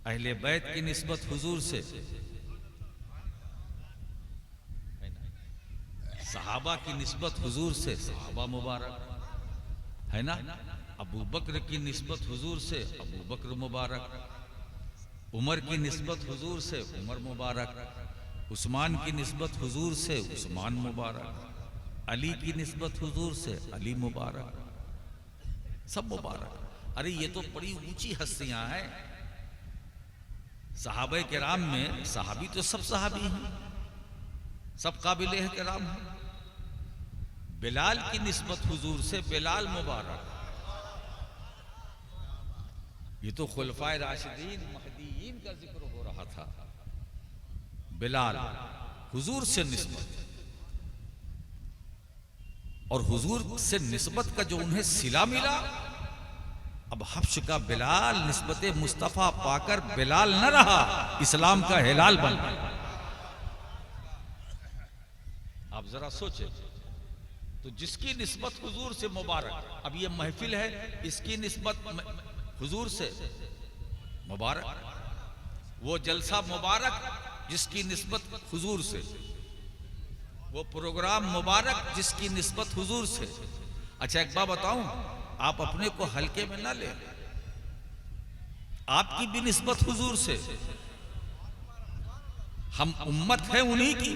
अहले बैत की निस्बत हुजूर से, सहाबा की निस्बत हुजूर से सहाबा मुबारक है ना, अबू बकर की निस्बत हुजूर से अबू बकर मुबारक, उमर की निस्बत हुजूर से उमर मुबारक, उस्मान की निस्बत हुजूर से उस्मान मुबारक, अली की निस्बत हुजूर से अली मुबारक, सब मुबारक। अरे ये तो बड़ी ऊंची हस्तियां हैं। सहाबे किराम में सहाबी तो सब सहाबी हैं, सब काबिल एहतराम हैं। बिलाल की निस्बत हुजूर से बिलाल मुबारक। ये तो खुलफाए राशिदीन महदीयीन का जिक्र हो रहा था। बिलाल हुजूर से निस्बत, और हुजूर से निस्बत का जो उन्हें सिला मिला, अब हफ्श का बिलाल निस्बत मुस्तफा पाकर बिलाल न रहा, इस्लाम का हिलाल बन गया। आप जरा सोचे तो जिसकी निस्बत हुजूर से मुबारक, अब ये महफिल है, इसकी निस्बत हुजूर से मुबारक, वो जलसा मुबारक जिसकी निस्बत हुजूर से, वो प्रोग्राम मुबारक जिसकी निस्बत हुजूर से। अच्छा एक बात बताऊं, आप अपने को हल्के में ना ले, आपकी भी निस्बत हुजूर से। हम उम्मत है उन्हीं की,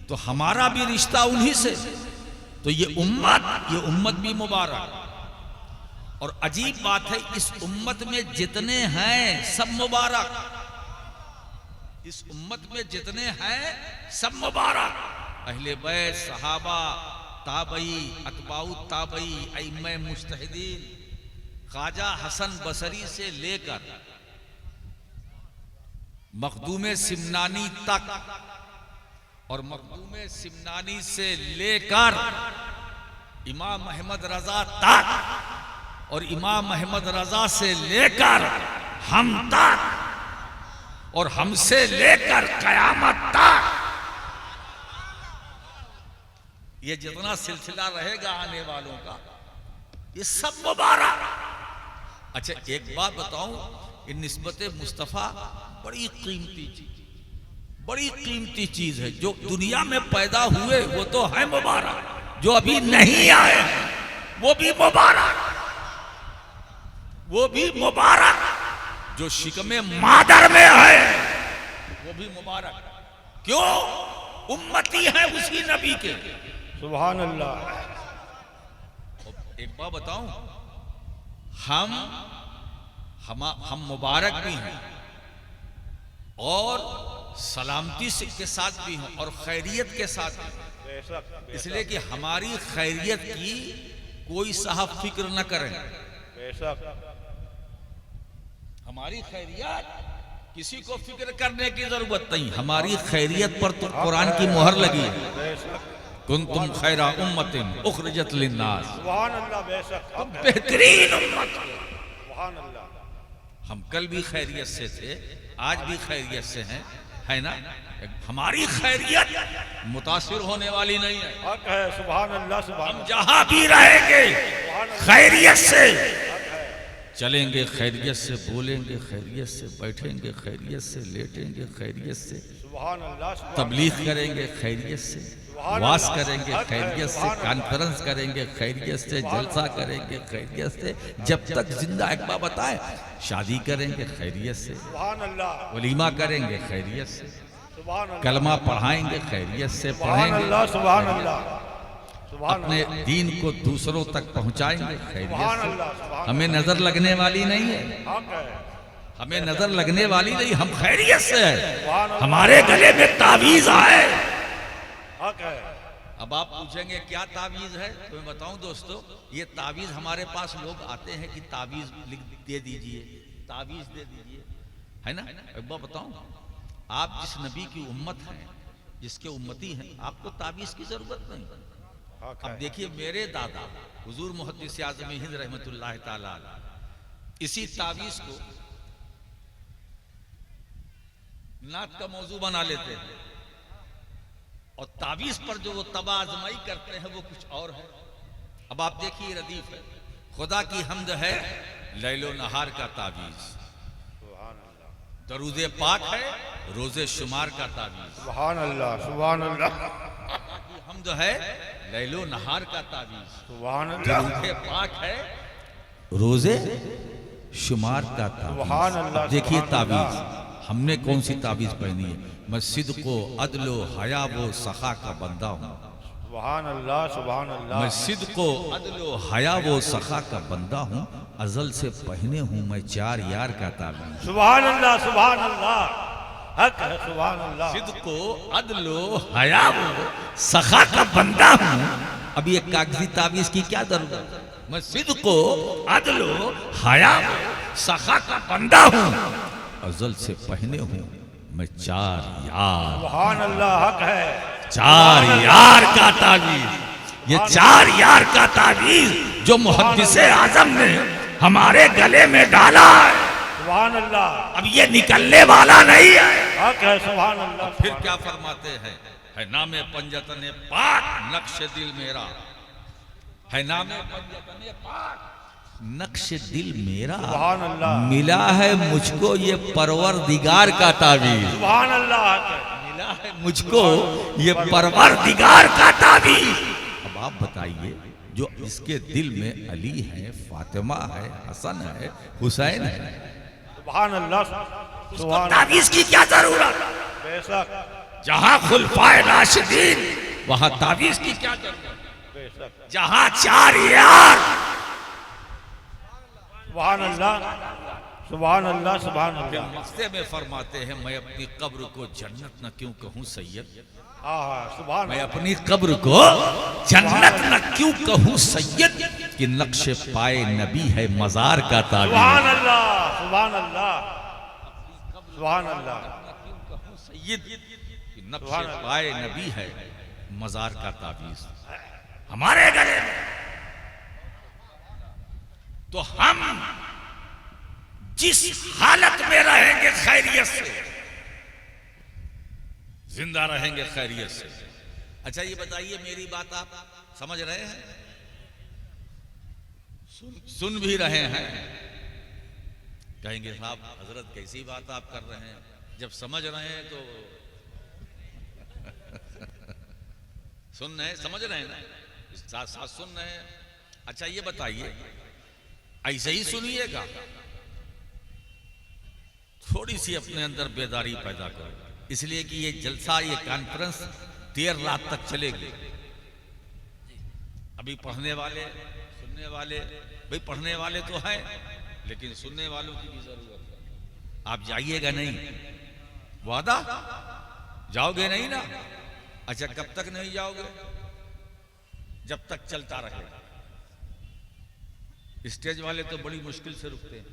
तो हमारा भी रिश्ता उन्हीं से। तो ये उम्मत भी मुबारक। और अजीब बात है, इस उम्मत में जितने हैं सब मुबारक, इस उम्मत में जितने हैं सब मुबारक। अहले बैत, सहाबा, ताबई, अतबाउ ताबई, अइम्मे मुज्तहिदीन, ख्वाजा हसन बसरी से लेकर मखदूम सिमनानी तक, और मखदूम सिमनानी से लेकर इमाम अहमद रजा तक, और इमाम अहमद रजा से लेकर हम तक, और हमसे लेकर कयामत तक, ये जितना सिलसिला रहेगा आने वालों का, ये सब मुबारक। अच्छा एक बात बताऊं, ये निस्बत मुस्तफ़ा बड़ी कीमती चीज, बड़ी कीमती चीज है। जो दुनिया में पैदा हुए वो तो है मुबारक, जो अभी नहीं आए वो भी मुबारक, वो भी मुबारक, जो शिकमे मादर में है वो भी मुबारक। क्यों? उम्मती है उसी नबी के। सुभान अल्लाह। एक बात बताऊं, हम मुबारक भी हैं और सलामती के साथ भी हैं और खैरियत के साथ भी, इसलिए कि हमारी खैरियत की कोई साहब फिक्र न करें। हमारी खैरियत किसी को फिक्र करने की जरूरत नहीं, हमारी खैरियत पर तो कुरान की मोहर लगी है। कुंतुम खैरा उम्मतिन उखरिजत लिन्नास, तुम बेहतरीन उम्मत हो। हम कल भी खैरियत से थे, आज भी खैरियत से हैं, है ना। हमारी खैरियत मुतासिर होने वाली नहीं है। हक है, सुभान अल्लाह, सुभान। हम जहां भी रहेंगे खैरियत से चलेंगे, खैरियत से बोलेंगे, खैरियत से बैठेंगे, खैरियत से लेटेंगे, खैरियत से तबलीग करेंगे, खैरियत से वास करेंगे, खैरियत से कॉन्फ्रेंस करेंगे, खैरियत से जलसा करेंगे, खैरियत से जब तक जिंदा, एक बार बताए, शादी करेंगे खैरियत से, वलीमा करेंगे खैरियत से, कलमा पढ़ाएंगे खैरियत से पढ़ेंगे, अपने दीन को दूसरों तक पहुंचाएंगे खैरियत से। हमें नजर लगने वाली नहीं है, हमें नजर लगने वाली नहीं, हम खैरियत से है। हमारे गले में तावीज आए। अब आप पूछेंगे क्या तावीज है, तो मैं बताऊं दोस्तों, ये तावीज हमारे पास लोग आते हैं कि तावीज लिख दे दीजिए, तावीज दे दीजिए, है ना। एक बार बताऊं, आप जिस नबी की उम्मत हैं, जिसके उम्मती हैं, आपको तावीज की जरूरत नहीं। अब देखिए मेरे दादा हुजूर मुहद्दिस आज़म हिंद रहमतुल्लाह ताला इसी तावीज को नात का मौजू बना लेते हैं, और तावीज पर जो वो तबाज़माई करते हैं वो कुछ और है। अब आप देखिए रदीफ है, खुदा की हम्द है लैलो नहार का तावीज, दरूदे पाक है, रोजे शुमार का ताबीज। सुभान अल्लाह, सुभान अल्लाह, हमद है, लैलो नहार का ताबीज। सुभान अल्लाह, दरूदे पाक है, रोजे शुमार का सुभान ताबीज। अल्लाह, अब देखिए सुभान ताबीज अल्लाह। हमने कौन सी ताबीज पहनी है? मैं सिद्को अदलो हया वो सखा का बंदा हूँ। सुभान अल्लाह, सुभान अल्लाह, मैं सिद्को अदलो हया वो सखा का बंदा हूँ। अजल से पहने हूँ मैं चार यार का ताबीज। सुभान अल्लाह, सुभान अल्लाह, हक है, सुभान अल्लाह। सिद्को अदलो हया वो सखा का बंदा हूँ। अब ये कागजी ताबीज की क्या जरूरत? मैं सिद्को अदलो हया वो सखा का बंदा हूँ। अजल से पहने हूँ मैं चार यार। सुभान अल्लाह, हक है, चार यार का ताबीज। ये चार यार का ताबीज जो मुहद्दिसे आजम ने हमारे गले में डाला है, सुभान अल्लाह, अब ये निकलने वाला नहीं है। हक है, सुभान अल्लाह। फिर क्या फरमाते हैं? है नामे पंजतने पाक नक्श दिल मेरा, है नामे पंजतने पाक नक्श दिल मेरा। सुभान अल्लाह, मिला है मुझको ये परवरदिगार का ताबीज। सुभान अल्लाह, हक है, मिला है मुझको ये परवरदिगार का ताबीज। अब आप बताइए, जो इसके दिल में अली है, फातिमा है, हसन है, हुसैन है, सुभान अल्लाह, सुभान ताबीज की क्या जरूरत? बेशक, जहां खुलफाए राशिदीन वहां ताबीज की क्या जरूरत? बेशक, जहां चार यार। सुभान अल्लाह, सुभान अल्लाह, सुभान अल्लाह। मस्ते में फरमाते हैं, मैं अपनी कब्र को जन्नत न क्यों कहूं सैयद। हाँ, सुभान मैं अपनी कब्र को जन्नत न क्यों कहूं सैयद, कि नक्श पाए नबी है मजार का ताबीज। सुभान अल्लाह, सुभान अल्लाह, सुभान अल्लाह, सैयद कि नक्श पाए नबी है मजार का ताबीज हमारे गले में। तो हम जिस हालत में रहेंगे खैरियत से, जिंदा रहेंगे खैरियत से। अच्छा ये बताइए, मेरी बात आप समझ रहे हैं? सुन भी रहे हैं? कहेंगे साहब हजरत कैसी बात आप कर रहे हैं, जब समझ रहे हैं तो सुन रहे हैं, समझ रहे हैं ना, साथ साथ सुन रहे हैं। अच्छा ये बताइए, ऐसे ही सुनिएगा, थोड़ी सी अपने अंदर बेदारी पैदा करो, इसलिए कि ये जलसा, ये कॉन्फ्रेंस देर रात तक चलेगी। अभी पढ़ने वाले, सुनने वाले, भाई पढ़ने वाले तो हैं, लेकिन सुनने वालों की भी जरूरत है। आप जाइएगा नहीं, वादा? जाओगे नहीं ना? अच्छा कब तक नहीं जाओगे? जब तक चलता रहेगा। स्टेज वाले तो बड़ी मुश्किल से रुकते हैं।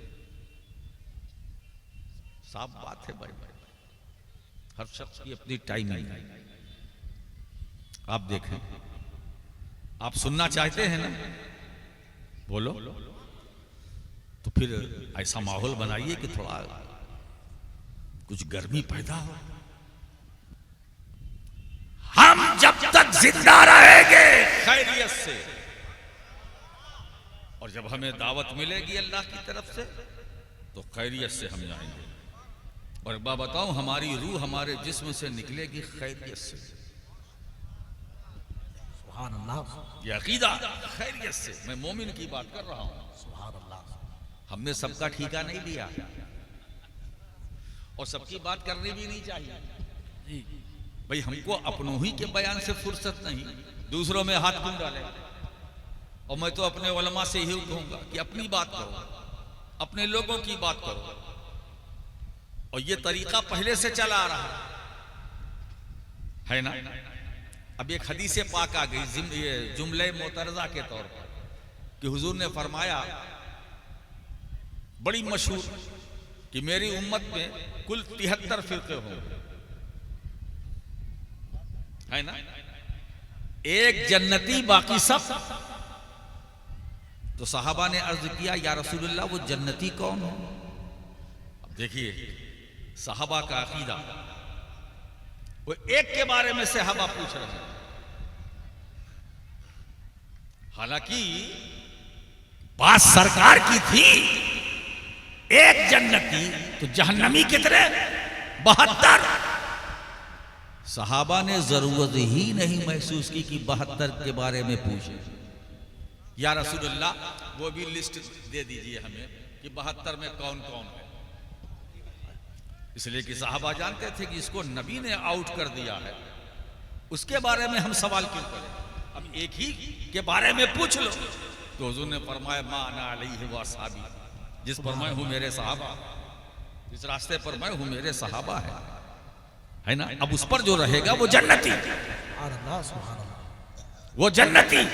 साफ बात है भाई, हर शख्स की अपनी टाइमिंग है। आप देखें, आप सुनना चाहते हैं ना, बोलो, तो फिर ऐसा माहौल बनाइए कि थोड़ा कुछ गर्मी पैदा हो। हम जब तक जिंदा रहेंगे खैरियत से, और जब हमें दावत मिलेगी अल्लाह की तरफ से, तो खैरियत से हम जाएंगे। और एक बात बताऊं, हमारी रूह हमारे जिस्म से निकलेगी खैरियत से। सुभान अल्लाह, ये अकीदा खैरियत से। मैं मोमिन की बात कर रहा हूं। सुभान अल्लाह। हमने सबका ठीका नहीं लिया, और सबकी बात करनी भी नहीं चाहिए भाई। हमको अपनों ही के बयान से फुर्सत नहीं, दूसरों में हाथ क्यों डाले। और मैं तो अपने उलमा से ही कहूंगा कि अपनी बात करो, अपने लोगों की बात करो। और ये तरीका पहले से चला आ रहा है ना। अब एक हदीस पाक आ गई जुमले मोतरजा के तौर पर, कि हुजूर ने फरमाया, बड़ी मशहूर, कि मेरी उम्मत में कुल 73 फिरके होंगे, है ना। एक जन्नती, बाकी सब। तो सहाबा ने अर्ज किया, या रसूलुल्लाह वो जन्नती कौन हो? अब देखिए सहाबा का अकीदा, वो एक के बारे में सहाबा पूछ रहे हैं। हालांकि बात सरकार की थी, एक जन्नती तो जहन्नमी कितने? 72। सहाबा ने जरूरत ही नहीं महसूस की कि 72 के बारे में पूछे। या रसूलुल्लाह, वो भी लिस्ट दे दीजिए हमें कि 72 में कौन कौन है। इसलिए कि सहाबा जानते थे कि इसको नबी ने आउट कर दिया है, उसके बारे में हम सवाल क्यों करें। अब एक ही के बारे में पूछ लो। तो हुजूर ने फरमाया मा अना अलैहि व अस्हाबी, जिस पर मैं हूं मेरे सहाबा, जिस रास्ते पर मैं हूं मेरे सहाबा है ना। अब उस पर जो रहेगा वो जन्नती, वो जन्नती।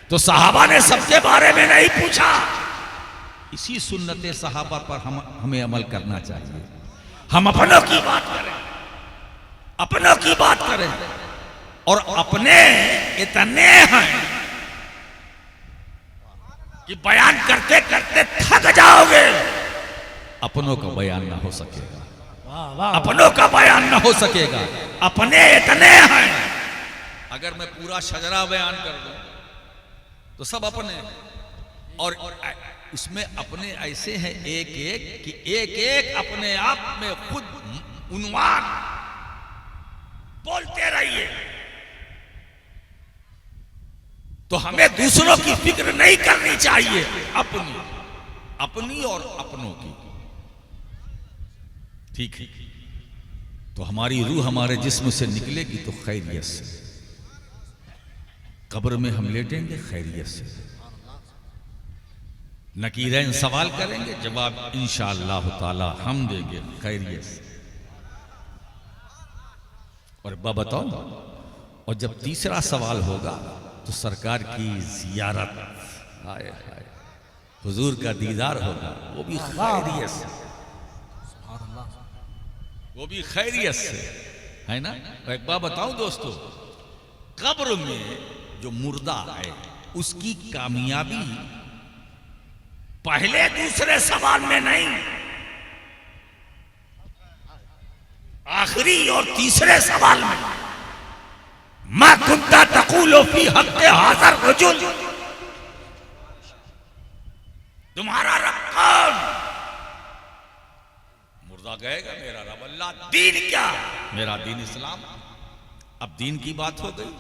तो सहाबा ने सबके बारे में नहीं पूछा। इसी सुन्नते सहाबा पर हमें अमल करना चाहिए। हम अपनों की बात करें, अपनों की बात करें, और अपने इतने हैं कि बयान करते करते थक जाओगे। अपनों का बयान ना हो सकेगा, अपनों का बयान ना हो सकेगा। अपने इतने हैं, अगर मैं पूरा शजरा बयान कर दूं तो सब अपने, और इसमें अपने ऐसे हैं एक एक कि एक एक अपने आप में खुद उन्वान बोलते रहिए। तो हमें दूसरों की फिक्र नहीं करनी चाहिए, अपनी अपनी और अपनों की। ठीक है, तो हमारी रूह हमारे जिस्म से निकलेगी तो खैरियत से, कब्र में हम लेटेंगे खैरियत से। नकीरैन सवाल करेंगे, जवाब इंशाअल्लाह ताला हम देंगे खैरियत से। और बताओ, और जब तीसरा सवाल होगा तो सरकार की जियारत, हाय हाय, हुजूर का दीदार होगा, वो भी खैरियत से, वो भी खैरियत से, है ना। एक बात बताऊं दोस्तों, कब्र में जो मुर्दा है उसकी कामयाबी पहले दूसरे सवाल में नहीं, आखिरी और तीसरे सवाल में। मा कुंता तक़ूलु फी हक़्क़ि हाज़ा रजुल, तुम्हारा रब कौन? मुर्दा कहेगा मेरा रब अल्लाह। दीन क्या? मेरा दीन इस्लाम। अब दीन की बात हो गई,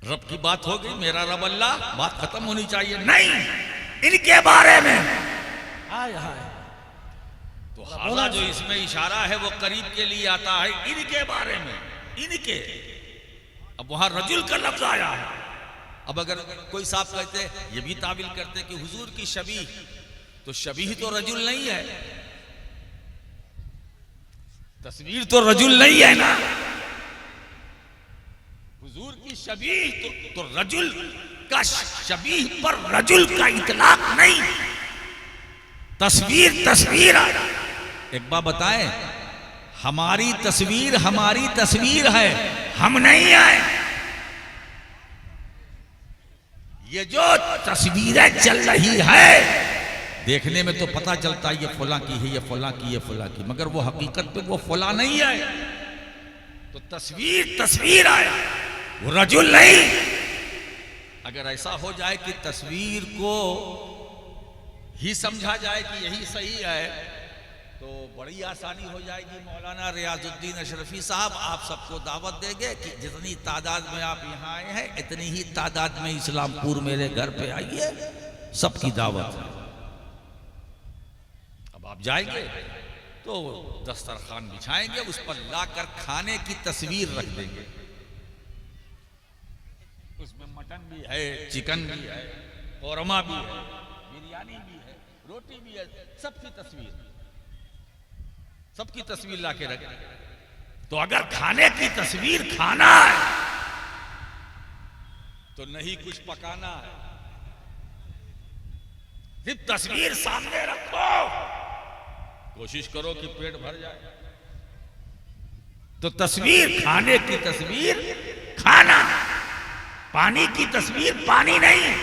रब की बात हो गई, मेरा रब अल्लाह, बात खत्म होनी चाहिए। नहीं, इनके बारे में। हाय हाय, तो हाज़ा जो इसमें इशारा है वो करीब के लिए आता है, इनके बारे में, इनके। अब वहां रजुल का लफ्ज आया है। अब अगर कोई साहब कहते, ये भी ताबिल करते कि हुजूर की शबीह, तो शबीह तो रजुल नहीं है, तस्वीर तो रजुल नहीं है ना। हुजूर की शबीह तो रजुल का, शबीह पर रजुल का इतलाक नहीं, तस्वीर तस्वीर। एक बात बताएं, हमारी तस्वीर है, हम नहीं आए। ये जो तस्वीरें चल रही है, देखने में तो पता चलता है ये फलां की है, ये फलां की, ये फलां की, मगर वो हकीकत में वो फलां नहीं है। तो तस्वीर आया, वो रजुल नहीं। अगर ऐसा हो जाए कि तस्वीर को ही समझा जाए कि यही सही है, तो बड़ी आसानी हो जाएगी। मौलाना रियाजुद्दीन अशरफी साहब आप सबको दावत देंगे कि जितनी तादाद में आप यहाँ आए हैं, इतनी ही तादाद में इस्लामपुर मेरे घर पे आइए, सबकी दावत है। अब आप जाएंगे तो दस्तरखान बिछाएंगे, उस पर लाकर खाने की तस्वीर रख देंगे। उसमें मटन भी है, चिकन भी है, कौरमा भी है, बिरयानी भी है, रोटी भी है, सबकी तस्वीर लाके रख। तो अगर खाने की तस्वीर खाना है तो नहीं कुछ पकाना है, सिर्फ तस्वीर सामने रखो, कोशिश करो कि पेट भर जाए। तो तस्वीर, खाने की तस्वीर खाना, पानी की तस्वीर पानी नहीं,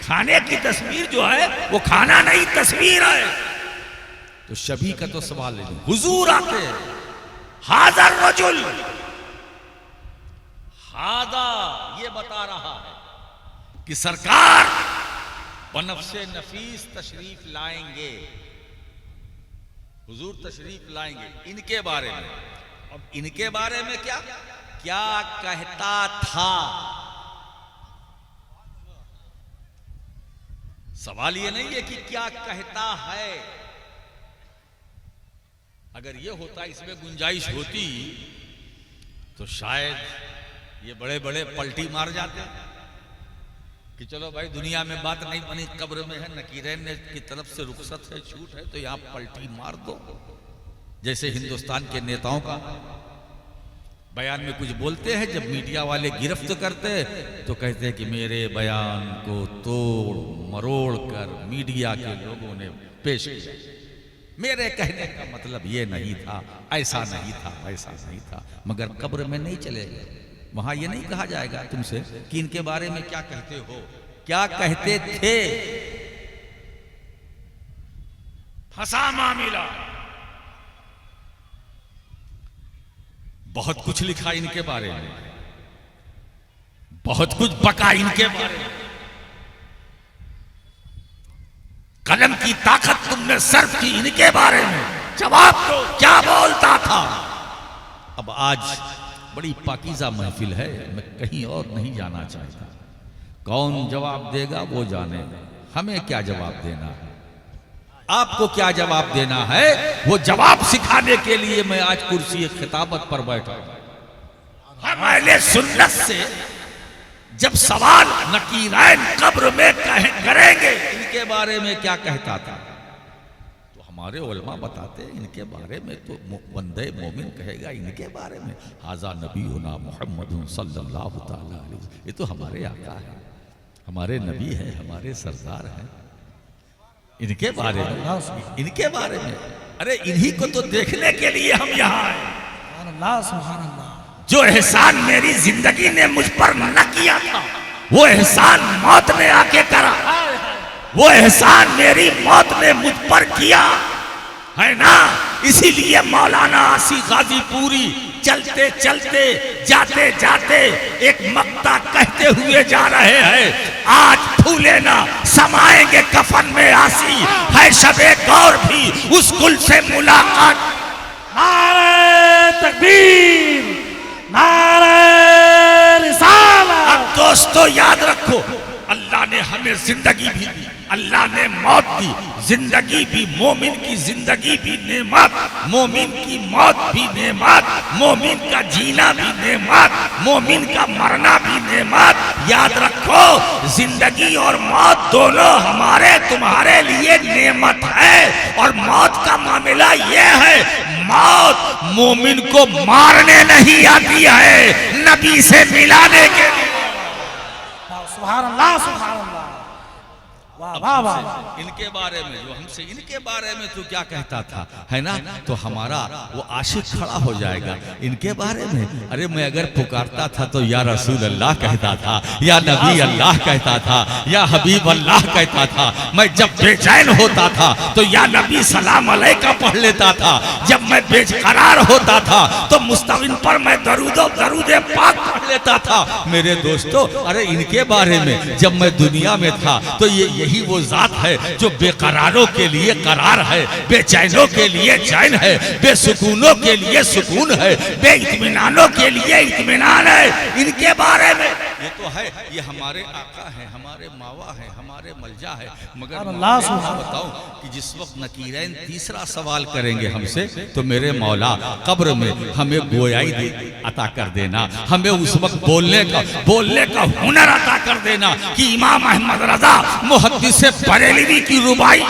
खाने की तस्वीर जो है वो खाना नहीं, तस्वीर है। तो शबी का तो सवाल है, हुजूर आते हाज़र रजुल, हादा ये बता रहा है कि सरकार बनफ्से नफीस तशरीफ लाएंगे, हुजूर तशरीफ लाएंगे। इनके बारे में, अब इनके बारे में क्या क्या कहता था? सवाल ये नहीं है कि क्या कहता है। अगर ये होता, इसमें गुंजाइश होती, तो शायद ये बड़े बड़े पलटी मार जाते कि चलो भाई दुनिया में बात नहीं बनी, कब्र में है, नकीरैन की तरफ से रुखसत है, छूट है, तो यहां पलटी मार दो। जैसे हिंदुस्तान के नेताओं का बयान में कुछ बोलते हैं, जब मीडिया वाले गिरफ्त करते तो कहते हैं कि मेरे बयान को तोड़ मरोड़ कर मीडिया के लोगों ने पेश किया, मेरे कहने का मतलब ये नहीं था, ऐसा नहीं था, वैसा नहीं था। मगर कब्र में नहीं चले गए, वहां ये नहीं कहा जाएगा तुमसे कि इनके बारे में क्या कहते हो, क्या कहते थे। फंसा मामला। बहुत कुछ लिखा इनके बारे में, बहुत कुछ बका इनके बारे में। कलम की ताकत तुमने सर्व की इनके बारे में, जवाब दो क्या बोलता था। अब आज बड़ी पाकीज़ा महफिल है, मैं कहीं और नहीं जाना चाहता। कौन जवाब देगा वो जाने, हमें क्या जवाब देना है, आपको क्या जवाब देना है, वो जवाब सिखाने के लिए मैं आज कुर्सी खिताबत पर बैठा हूं। हम अहले सुन्नत से जब सवाल नकीरैन कब्र में करेंगे इनके बारे में क्या कहता था, तो हमारे उलमा बताते इनके बारे में तो बंदे मोमिन कहेगा इनके बारे में, हाजा नबीना मुहम्मद सल्लल्लाहु तआला अलैहि वसल्लम, ये तो हमारे आका है, हमारे नबी है, हमारे सरदार हैं। इनके बारे में, इनके बारे में, अरे इन्हीं को तो देखने के लिए हम यहाँ आए। जो एहसान मेरी जिंदगी ने मुझ पर न किया था, वो एहसान मौत ने आके करा, वो एहसान मेरी मौत ने मुझ पर किया है ना। इसीलिए मौलाना आसी गाजीपुरी चलते चलते जाते जाते एक मक्ता कहते हुए जा रहे हैं, आज फूले ना समाएंगे कफन में आसी, है शबे गौर भी उस गुल से मुलाकात। नारे तकबीर, नारे रिसालत। अब दोस्तों याद रखो, अल्लाह ने हमें जिंदगी भी दी, अल्लाह ने मौत दी, जिंदगी भी, मोमिन की जिंदगी भी नेमत, मोमिन की मौत भी नेमत, मोमिन का जीना भी नेमत, मोमिन का मरना भी नेमत। याद रखो जिंदगी और मौत दोनों हमारे तुम्हारे लिए नेमत है। और मौत का मामला यह है, मौत मोमिन को मारने नहीं आती है, नबी से मिलाने के लिए। सुभान अल्लाह, सुभान अल्लाह। वाह वाह। इनके बारे में, जो हमसे इनके बारे में तू क्या कहता था, है ना, तो हमारा वो आशिक खड़ा हो जाएगा इनके बारे में। अरे मैं अगर पुकारता था तो या रसूल अल्लाह कहता था, या नबी अल्लाह कहता था, या हबीब अल्लाह कहता था। मैं जब बेचैन होता था तो या नबी सलाम अलैका पढ़ लेता था, जब मैं बेकरार होता था तो मुस्तविन पर मैं दरूदे पाक पढ़ लेता था। मेरे दोस्तों, अरे इनके बारे में जब मैं दुनिया में था तो यही वो जात है जो बेकरारों के लिए करार है, बेचैनों के लिए चैन है, बेसुकूनों के लिए सुकून है, बेइत्मीनानों के लिए इत्मीनान है। इनके बारे में ये तो है, ये हमारे आका है, हमारे मावा है, हमारे मलजा है। मगर मैं बताऊं कि जिस वक्त नकीरैन तीसरा सवाल करेंगे हमसे, तो मेरे मौला कब्र में हमें गोयाई अता कर देना, हमें उस वक्त बोलने का हुनर अता कर देना कि इमाम अहमद रजा मुहद्दिस बरेलवी की रुबाई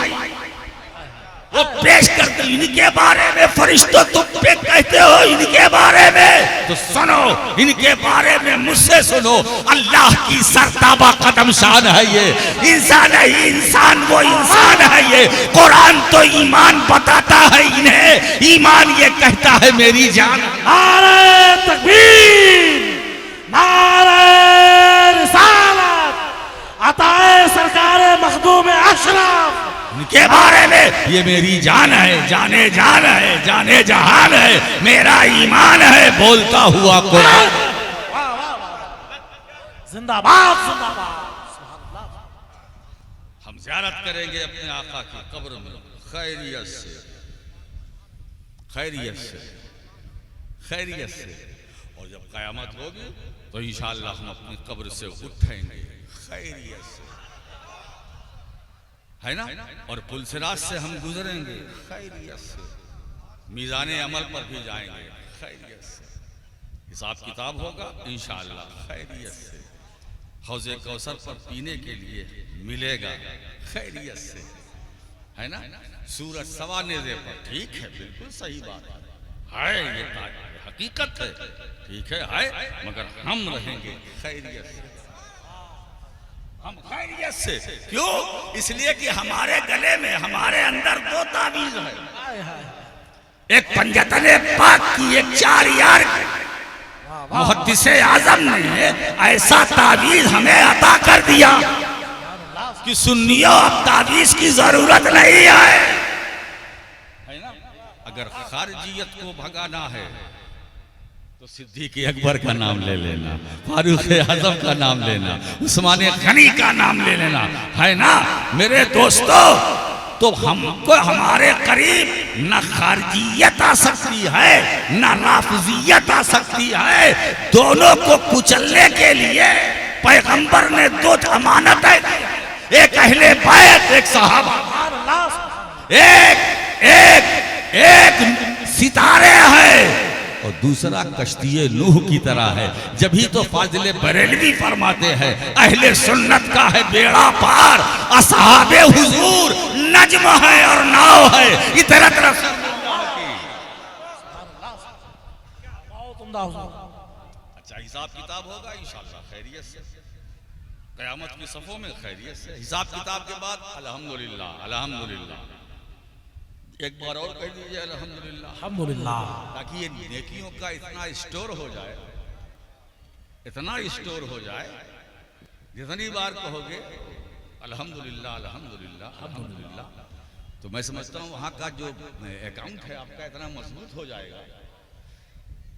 वो पेश करते। इनके बारे में फरिश्तों तुम पे कहते हो इनके बारे में, तो सुनो इनके बारे में मुझसे सुनो। अल्लाह की सरताबा कदम शान है ये, इंसान है इंसान, वो इंसान है ये। कुरान तो ईमान बताता है इन्हें, ईमान ये कहता है मेरी जान। नारे तकबीर, नारे रिसालत, अताए सरकार मखदूम अशरफ। इनके बारे में ये मेरी जान है, जाने जान है, जाने जहान है, मेरा ईमान है, बोलता हुआ कुरान। जिंदाबाद जिंदाबाद। हम ज़ियारत करेंगे अपने आका की कब्र में खैरियत से, खैरियत से, खैरियत से। और जब क़यामत होगी तो इंशाअल्लाह हम अपनी कब्र से उठेंगे खैरियत से, है ना। और पुलसिरात से हम गुजरेंगे खैरियत से, मीज़ाने अमल पर भी जाएंगे खैरियत से, हिसाब किताब होगा इंशाअल्लाह खैरियत से, हौज़े कौसर पर पीने के लिए मिलेगा खैरियत से, है ना। सूरज सवा नेज़े पर, ठीक है, बिल्कुल सही बात है, ये हकीकत है, ठीक है, मगर हम रहेंगे खैरियत से, हम खैरियत से। क्यों? इसलिए कि हमारे गले में, हमारे अंदर दो ताबीज है, एक पंजतने पाक की, एक 4 यार। मुहद्दिसे आज़म ने ऐसा ताबीज हमें अता कर दिया कि सुन्नियों अब ताबीज की जरूरत नहीं है ना। अगर खारिजियत को भगाना है तो सिद्दीक़ अकबर का नाम ले लेना, फारूक आज़म का नाम लेना, उस्मान गनी का नाम ले लेना, है ना मेरे दोस्तों। तो हमको हमारे करीब न खारजियत आ सकती है न राफिजियत आ सकती है। दोनों को कुचलने के लिए पैगंबर ने 2 अमानतें, एक अहले बैत, एक सहाबा, एक सितारे हैं और दूसरा कश्तिये नूह की तरह है। जब ही तो फाजिले बरेलवी फरमाते हैं अहले सुन्नत का है बेड़ा पार, असहाबे हुजूर नज्म है और नाव है, इधर तरफ। अच्छा हिसाब किताब होगा इंशाअल्लाह खैरियत से, क़यामत की सफ़ों में खैरियत से, हिसाब किताब के बाद अल्हम्दुलिल्लाह, अल्हम्दुलिल्लाह। एक बार और कह दीजिए अल्हम्दुलिल्लाह, अल्हम्दुलिल्लाह, ताकि ये नेकियों का इतना स्टोर हो जाए, इतना स्टोर हो जाए, जितनी बार कहोगे अल्हम्दुलिल्लाह, अल्हम्दुलिल्लाह, अल्हम्दुलिल्लाह, तो मैं समझता हूँ वहाँ का जो अकाउंट है आपका इतना मजबूत हो जाएगा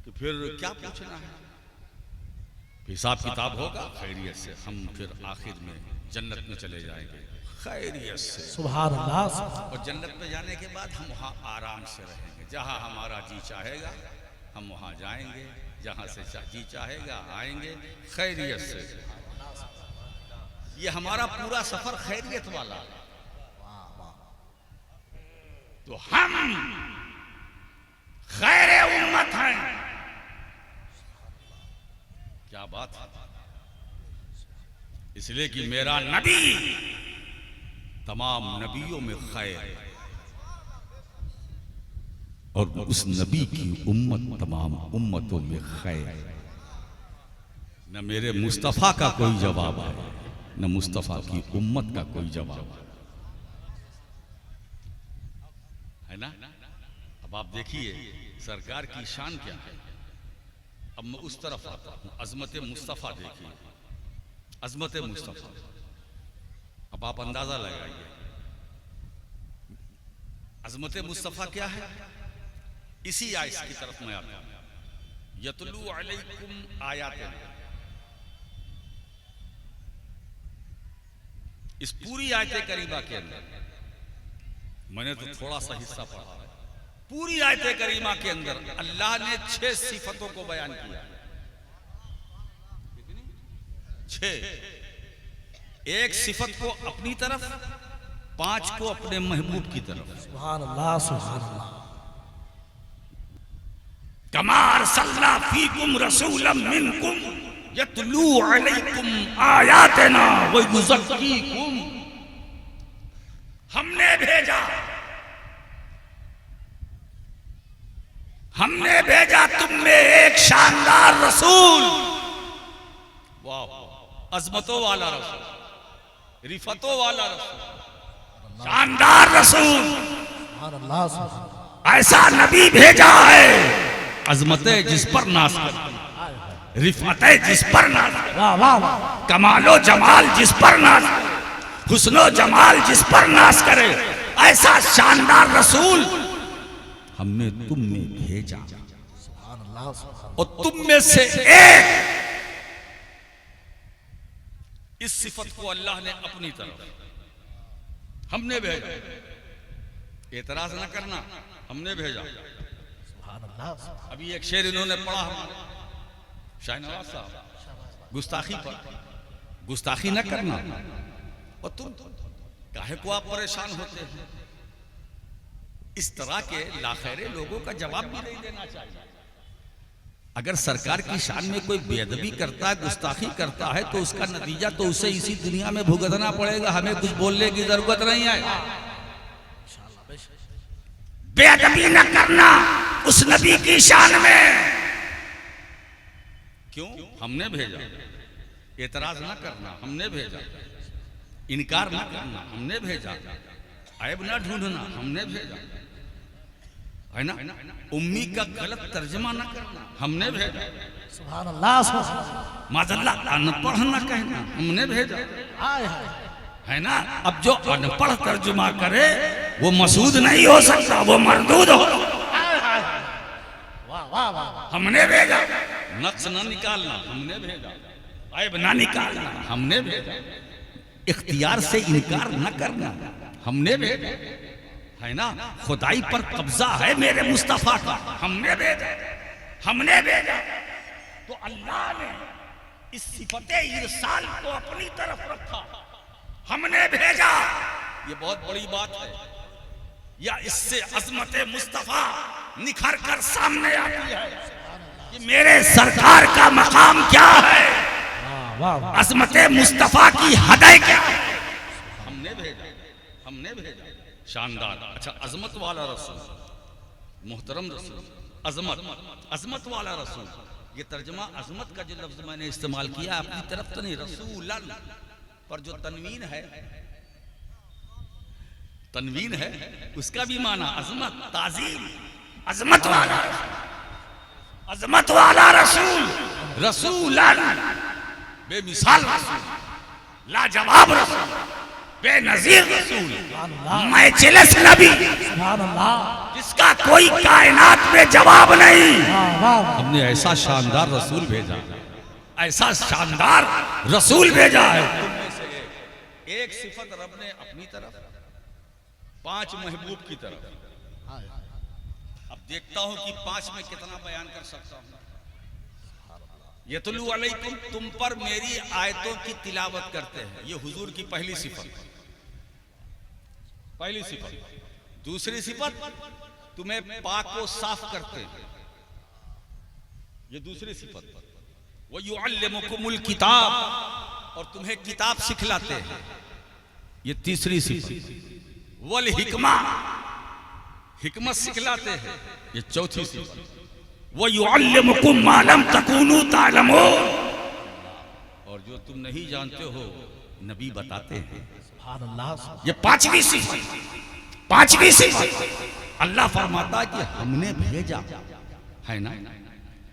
कि फिर क्या पूछना है। हिसाब किताब होगा खैरियत से, हम फिर आखिर में जन्नत में चले जाएंगे खैरियत से, सुभान अल्लाह। और जन्नत में जाने के बाद हम वहाँ आराम से रहेंगे, जहाँ हमारा जी चाहेगा हम वहाँ जाएंगे, जहाँ से जी चाहेगा आएंगे खैरियत से। ये हमारा पूरा सफर खैरियत वाला। तो हम खैर उम्मत हैं, क्या बात है। इसलिए कि मेरा नबी तमाम नबियों में खैर और उस नबी की उम्मत तमाम उम्मतों में खैर। न मेरे मुस्तफ़ा का कोई जवाब है, न मुस्तफ़ा की उम्मत का कोई जवाब है ना। अब आप देखिए सरकार की शान क्या है। अब मैं उस तरफ आता हूं, अजमत मुस्तफ़ा देखिए, अजमत मुस्तफ़ा। अब आप अंदाजा लगाइए अजमत मुस्तफ़ा क्या है। इसी आयत की तरफ मैं आता हूं, यतलू अलैकुम आयातिना। इस पूरी आयत करीमा के अंदर मैंने तो थोड़ा सा हिस्सा पढ़ा है। पूरी आयत करीमा के अंदर अल्लाह ने 6 सिफतों को बयान किया। 6, एक सिफत को अपनी तरफ, 5 को अपने महबूब की तरफ। सुभान अल्लाह, सुभान अल्लाह। कमा अरसलना फीकुम रसूलन मिनकुम यतलू अलैकुम आयातिना व युज़क्कीकुम। हमने भेजा तुम में एक शानदार रसूल। वाह, अजमतों वाला रसूल, रिफतों वाला रसूल, शानदार रसूल, ऐसा नबी भेजा है अजमतें जिस पर नाज करती, रिफतें जिस पर नाज, कमालो जमाल जिस पर नाज, हुस्नो जमाल जिस पर नाज करे, ऐसा शानदार रसूल हमने तुम में भेजा। और तुम में से एक इस सिफत को अल्लाह ने अपनी तरफ, हमने भेजा, एतराज न करना, हमने भेजा। अभी एक शेर इन्होंने पढ़ा हमारे शाहनवाज साहब, गुस्ताखी पर, गुस्ताखी न करना। और तुम काहे को आप परेशान होते हैं? इस तरह के लाखैरे लोगों का जवाब भी नहीं देना चाहिए। अगर सरकार की शान में कोई बेअदबी करता है, गुस्ताखी करता है, तो उसका नतीजा तो उसे इसी दुनिया में भुगतना पड़ेगा, हमें कुछ बोलने की जरूरत नहीं है। बेअदबी न करना उस नबी की शान में। क्यों? हमने भेजा। एतराज न करना, हमने भेजा। इनकार न करना, हमने भेजा। ऐब न ढूंढना, हमने भेजा, है ना। उम्मी का गलत तर्जमा न करना, हमने भेजा। सुभान अल्लाह। माज़अल्लाह अनपढ़ न कहना, हमने भेजा, है ना। अब जो अनपढ़ तर्जुमा करे वो मसूद नहीं हो सकता, वो मरदूद हो। हमने भेजा। नक्श न निकालना, हमने भेजा। ऐब न निकालना, हमने भेजा। इख्तियार से इनकार न करना, हमने भेजा, है ना। खुदाई पर कब्जा है मेरे मुस्तफा का, हमने भेजा, हमने भेजा। तो अल्लाह ने इस सिफते इरसाल को अपनी तरफ रखा, हमने भेजा। ये बहुत बड़ी बात है। या इससे अजमत मुस्तफा निखर कर सामने आती है कि मेरे सरकार का मकाम क्या है, अजमत मुस्तफा की हदै क्या है। हमने भेजा, हमने भेजा। शानदार। अच्छा, अजमत वाला रसूल, मोहतरम रसूल, अजमत, अजमत वाला रसूल। ये तर्जमा अजमत का जो लफ्ज मैंने इस्तेमाल किया अपनी तरफ तो नहीं, रसूलन पर जो तनवीन है, तनवीन है, उसका भी माना अजमत, ताजीम। अजमत वाला, अजमत वाला रसूल, रसूलन, बेमिसाल रसूल, लाजवाब रसूल, बेनजीर रसूल, मैचिलस नबी, जिसका कोई कायनात में जवाब नहीं। हमने ऐसा शानदार रसूल भेजा, ऐसा शानदार रसूल भेजा है। तुममें से एक सिफत रब ने अपनी तरफ, 5 महबूब की तरफ। अब देखता हूं कि 5 में कितना बयान कर सकता हूं। यतलू अलैकुम, तुम पर मेरी आयतों की तिलावत करते हैं, ये हुजूर की पहली सिफत, पहली सिफत। दूसरी सिफत, तुम्हें पाक व साफ करते हैं, ये दूसरी सिफत। व युअल्लिमुकुमुल किताब, और तुम्हें किताब सिखलाते हैं, ये तीसरी सिफत। वल हिकमा, हिकमत सिखलाते हैं, ये चौथी सिफत। वो युअल्लिमुकुम मा लम तकूनू तालमून, और जो तुम नहीं जानते हो नबी बताते हैं। ये 5वीं सिफत, 5वीं सिफत। अल्लाह फरमाता है कि हमने भेजा, है ना।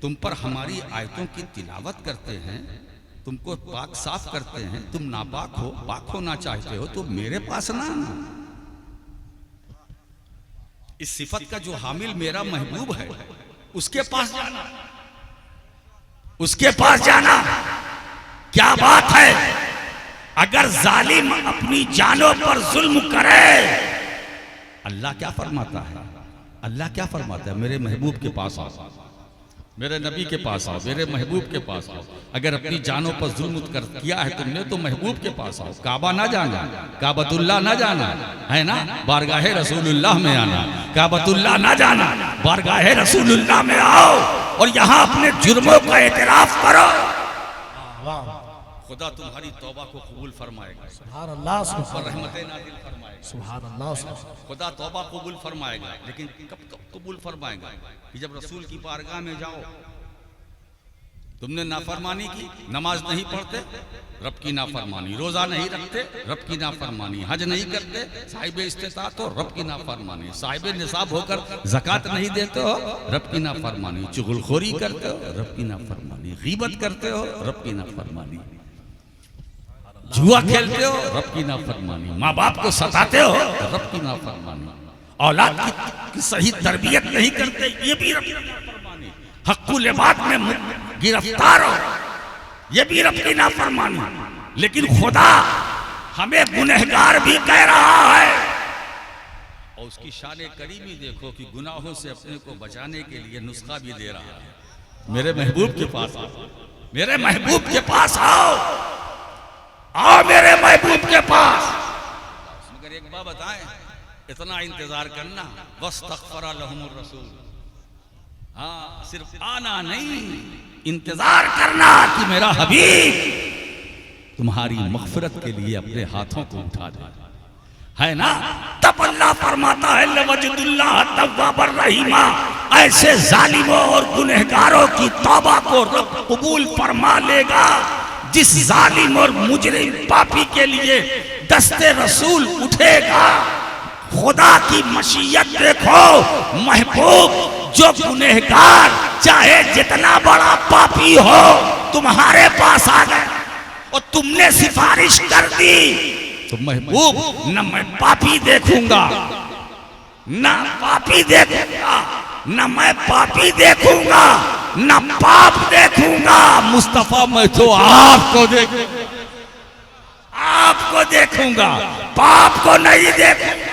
तुम पर हमारी आयतों की तिलावत करते हैं, तुमको पाक साफ करते हैं। तुम नापाक हो, पाक होना चाहते हो तो मेरे पास ना। इस सिफत का जो हामिल मेरा महबूब है, उसके पास जाना, उसके पास जाना। क्या बात है। अगर जालिम अपनी जानों पर जुल्म करे, अल्लाह क्या फरमाता है, अल्लाह क्या फरमाता है, मेरे महबूब के पास आओ, मेरे नबी के पास आओ, मेरे महबूब के पास आओ। अगर अपनी जानों पर जुल्म कर किया है तुमने तो महबूब के पास आओ। काबा ना जाना, काबतुल्लाह ना जाना, है ना। बारगाहे रसूलुल्लाह में आना, काबतुल्लाह ना जाना, बारगाहे रसूलुल्लाह में आओ और यहाँ अपने जुर्मों का एतराफ करो। खुदा तुम्हारी तौबा को कबूल फरमाएगा, सुभान अल्लाह, और रहमतें नाज़िल फरमाएगा, सुभान अल्लाह। खुदा तौबा कबूल फरमाएगा। लेकिन कब कबूल फरमाएगा? कि जब रसूल की बारगाह में जाओ, तुमने नाफरमानी की, नमाज नहीं पढ़ते, रब की नाफरमानी, रोजा नहीं रखते, रब की नाफरमानी, हज नहीं करते, साहिब इस्तिताअत हो, रब की नाफरमानी, साहिब निसाब होकर ज़कात नहीं देते हो, रब की नाफरमानी, चुगलखोरी करते हो, रब की नाफरमानी, गीबत करते हो, रब की नाफरमानी, जुआ खेलते हो, रब की नाफरमानी, माँ बाप को सताते हो, रब की नाफरमानी, औलाद की सही तरबियत नहीं करते, ये भी रब की नाफरमानी, हक़्क़ुल इबाद में गिरफ्तार हो, ये भी रब की नाफरमानी। लेकिन खुदा हमें गुनहगार भी कह रहा है। और उसकी शान करीमी देखो कि गुनाहों से अपने को बचाने के लिए नुस्खा भी दे रहा है। मेरे महबूब के पास आओ, मेरे महबूब के पास आओ, आओ मेरे महबूब के पास। मगर एक बात बताएं, इतना इंतजार करना, वस्तग़फ़र लहुमुर रसूल। हाँ, सिर्फ आना नहीं, इंतजार करना कि मेरा हबीब तुम्हारी मग़फ़िरत के लिए अपने हाथों को उठा दे, है ना। तब अल्लाह फरमाता है लवजदुल्लाह तव्वाबर रहीमा, ऐसे जालिमों और गुनहगारों की तौबा को रब कबूल फरमा लेगा जिस जालिम और मुजरिम पापी के लिए दस्ते रसूल उठेगा। खुदा की मशीयत देखो, महबूब जो गुनहगार चाहे जितना बड़ा पापी हो तुम्हारे पास आ गए और तुमने सिफारिश कर दी, तो महबूब न मैं पापी देखूंगा, न पापी देखूंगा, न मैं पापी देखूंगा, न पाप देखूंगा। मुस्तफा मैं तो आपको देखूंगा, आपको देखूंगा, पाप को नहीं देखूंगा।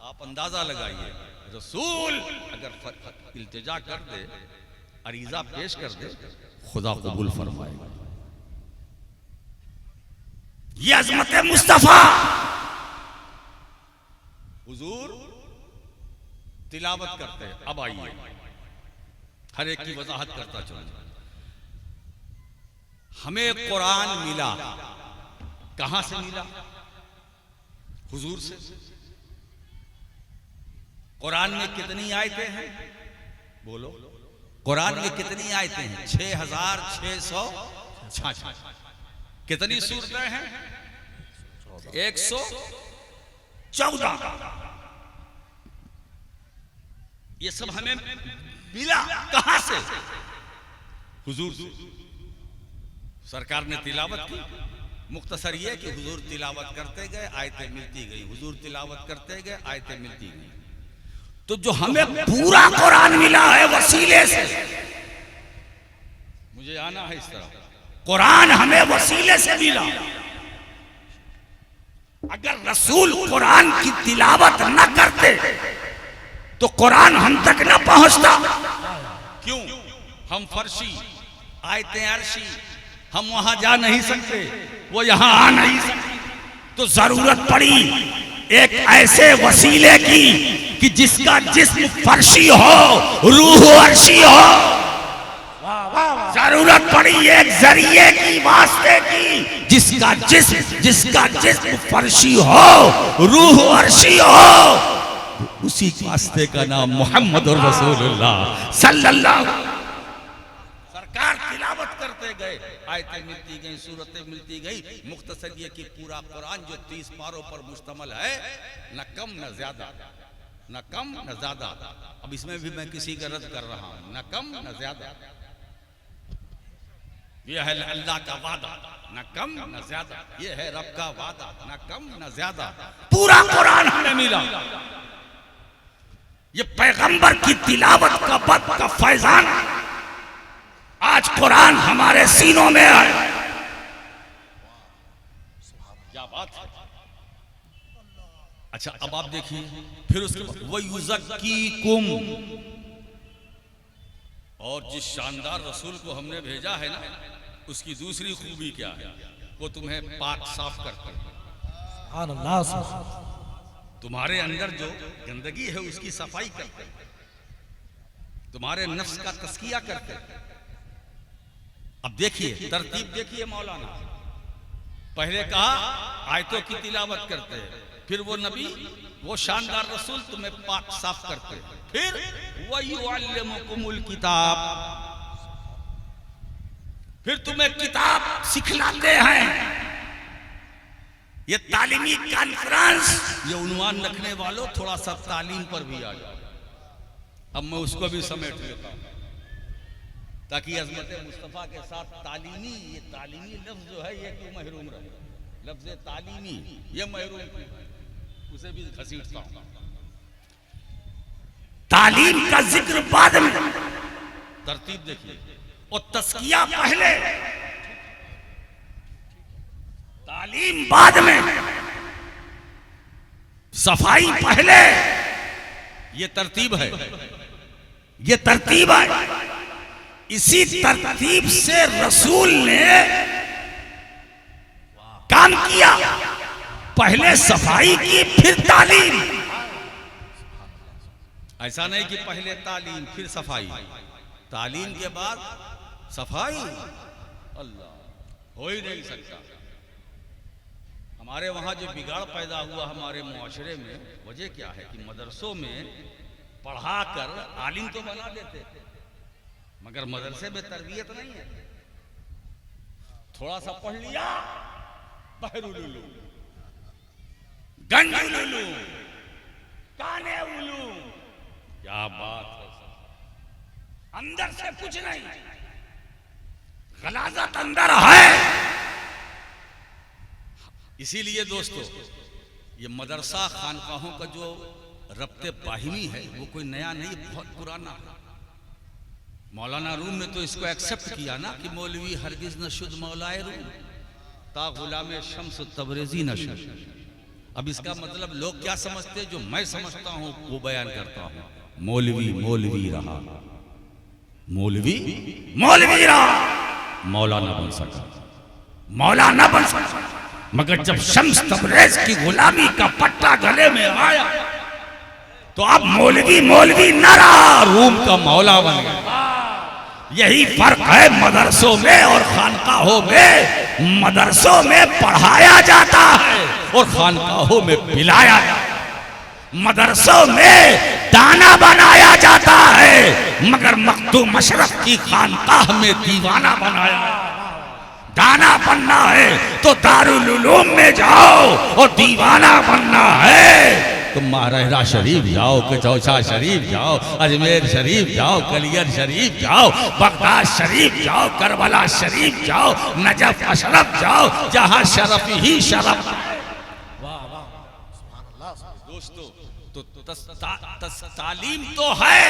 आप अंदाजा लगाइए, रसूल अगर इल्तिजा कर दे, अरीजा पेश कर दे, खुदा कबूल फरमाएगा। ये अज़मत मुस्तफा। हुजूर तिलावत करते हैं। अब आइए हर एक की वजाहत करता चलूं। हमें कुरान मिला, कहां से मिला? हुजूर से। कुरान में कितनी आयतें हैं? बोलो, कुरान में कितनी आयतें हैं? 6666। कितनी सूरतें हैं? 114। ये सब हमें मिला कहां से? हुजूर सरकार ने तिलावत की। मुख्तसर ये कि हुजूर तिलावत करते गए, आयतें मिलती गई, हुजूर तिलावत करते गए, आयतें मिलती गई। तो जो हमें पूरा कुरान मिला है वसीले से, मुझे आना है इस तरह, कुरान हमें वसीले से मिला। अगर रसूल कुरान की तिलावत न करते तो कुरान हम तक न पहुंचता। क्यों? हम फर्शी, आयतें अर्शी, हम वहां जा नहीं सकते, वो यहां आ नहीं सकते। तो जरूरत पड़ी एक ऐसे वसीले की कि जिसका जिस्म फर्शी हो, रूह अर्शी हो। जरूरत पड़ी एक जरिए की, वास्ते की, जिसका जिस्म फर्शी हो, रूह अर्शी हो। उसी वास्ते का नाम मोहम्मद रसूलुल्लाह सल्लल्लाहु। सरकार तिलावत करते गए, आयतें मिलती गई, सूरतें मिलती गई। मुख्तसर ये कि पूरा कुरान जो 30 पारों पर मुश्तमल है, न कम न ज्यादा, न कम न ज्यादा। अब इसमें भी मैं किसी का रद्द कर रहा हूं, न कम न ज्यादा। यह है अल्लाह का वादा, न कम न ज्यादा। यह है रब का वादा, न कम न ज्यादा। पूरा कुरान हमें मिला। ये पैगंबर की तिलावत का बद का फैजान आज कुरान हमारे सीनों में है। क्या बात है। अच्छा, अब आप देखिए फिर उसके बाद वयुज़क्कीकुम। और जिस शानदार रसूल को हमने भेजा है ना, उसकी दूसरी खूबी क्या है? वो तुम्हें पाक साफ करता है। तुम्हारे अंदर जो गंदगी है उसकी सफाई करते हैं, तुम्हारे नफ्स का तस्किया करते हैं। अब देखिए तरतीब देखिए मौलाना। पहले कहा आयतों की तिलावत करते हैं, फिर वो नबी, वो शानदार रसूल तुम्हें पाक साफ करते हैं, फिर वयुअल्लिमुकुमुल किताब, फिर तुम्हें किताब सिखलाते हैं। ये तालीमी कॉन्फ्रेंस, ये उन्वान रखने वालों थोड़ा सा तालीम पर भी आ जाओ। अब मैं उसको भी समेट लेता हूं ताकि अज़मत मुस्तफ़ा के साथ तालीमी, ये तालीमी लफ्ज़ जो है ये क्यों महरूम रहे? लफ्ज़ तालीमी ये महरूम, उसे भी घसीटता हूं। तालीम का जिक्र बाद में, तरतीब देखिए। और तस्किया पहले। तालीम बाद में, सफाई पहले। ये तरतीब है, ये तरतीब है। इसी तरतीब से रसूल ने काम किया। पहले सफाई की, फिर तालीम। ऐसा नहीं कि पहले तालीम फिर सफाई, तालीम के बाद सफाई। अल्लाह, हो ही नहीं सकता। हमारे वहां जो बिगाड़ पैदा हुआ हमारे मुआशरे में, वजह क्या है कि मदरसों में पढ़ाकर आलिम तो बना देते, मगर मदरसे में तरबियत नहीं है। थोड़ा सा पढ़ लिया, बहरूलुलू, गंजुलुलू, काने उलू, क्या बात है। अंदर से कुछ नहीं, गलाजत अंदर है। इसीलिए दोस्तों, ये मदरसा खानकाहों का जो रब्ते बाहिमी है वो कोई नया नहीं, बहुत पुराना है। मौलाना रूम ने तो इसको एक्सेप्ट किया ना कि मौलवी हरगिज न शुद्ध मौलाए रूम ता गुलाम शम्स तबरेजी न शुद्ध। अब इसका मतलब लोग क्या समझते, जो मैं समझता हूं वो बयान करता हूं। मौलवी मौलवी रहा, मौलवी मौलवी रहा, मौलाना बन सका, मौलाना बन सका। मगर जब शम्स तबरेज की गुलामी का पट्टा गले में आया तो अब मौलवी मौलवी न रहा, रूम का मौला बन गया। यही फर्क है मदरसों में और खानकाहों में। मदरसों में पढ़ाया जाता है और खानकाहों में पिलाया जाता है। मदरसों में दाना बनाया जाता है, मगर मखदूम अशरफ की खानकाह में दीवाना बनाया। दाना बनना है तो दारुल उलूम में जाओ, और दीवाना बनना है तो महाराजा शरीफ जाओ, कचौसा शरीफ जाओ, अजमेर शरीफ जाओ, कलियर शरीफ जाओ, बगदाद शरीफ जाओ, करबला शरीफ जाओ, नजफ अशरफ जाओ, जहां शरफ ही शरफ। दोस्तों, तो तालीम तो है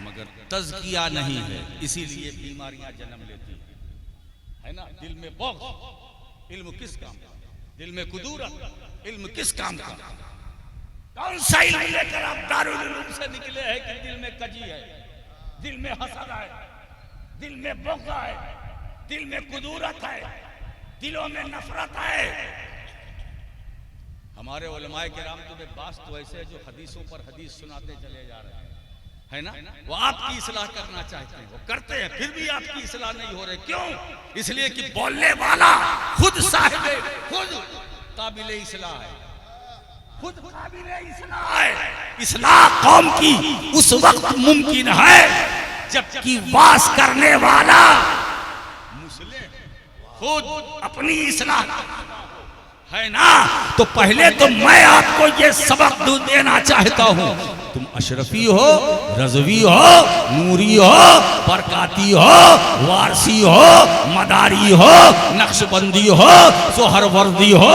मगर तज़किया नहीं है, इसीलिए बीमारियां जन्म लेती है ना। दिल में बग़्ज़, इल्म किस काम का? दिल में कुदूरत, इल्म किस काम का? कौन सा इल्म लेकर आप दारुल उलूम से निकले हैं कि दिल में कजी है, दिल में हसद है, दिल में बग़्ज़ है, दिल में कुदूरत है, दिलों में नफरत है। हमारे उलमाए किराम तो बास तो ऐसे है जो हदीसों पर हदीस सुनाते चले जा रहे हैं, है ना। वो आपकी इस्लाह करना चाहते हैं, वो करते हैं, फिर भी आपकी इस्लाह नहीं हो रही। क्यों? इसलिए कि बोलने वाला खुद साहिब, खुद काबिल इस्लाह है, खुद काबिल इस्लाह है। इस्लाह कौम की उस वक्त मुमकिन है जबकि वास करने वाला मुस्लिम खुद अपनी इस्लाह है ना। तो पहले तो मैं आपको ये सबक देना चाहता हूं, तुम अशरफी हो, रज़वी हो, नूरी हो, बरकाती हो, वारसी हो, मदारी हो, नक्शबंदी हो, सोहरवर्दी हो,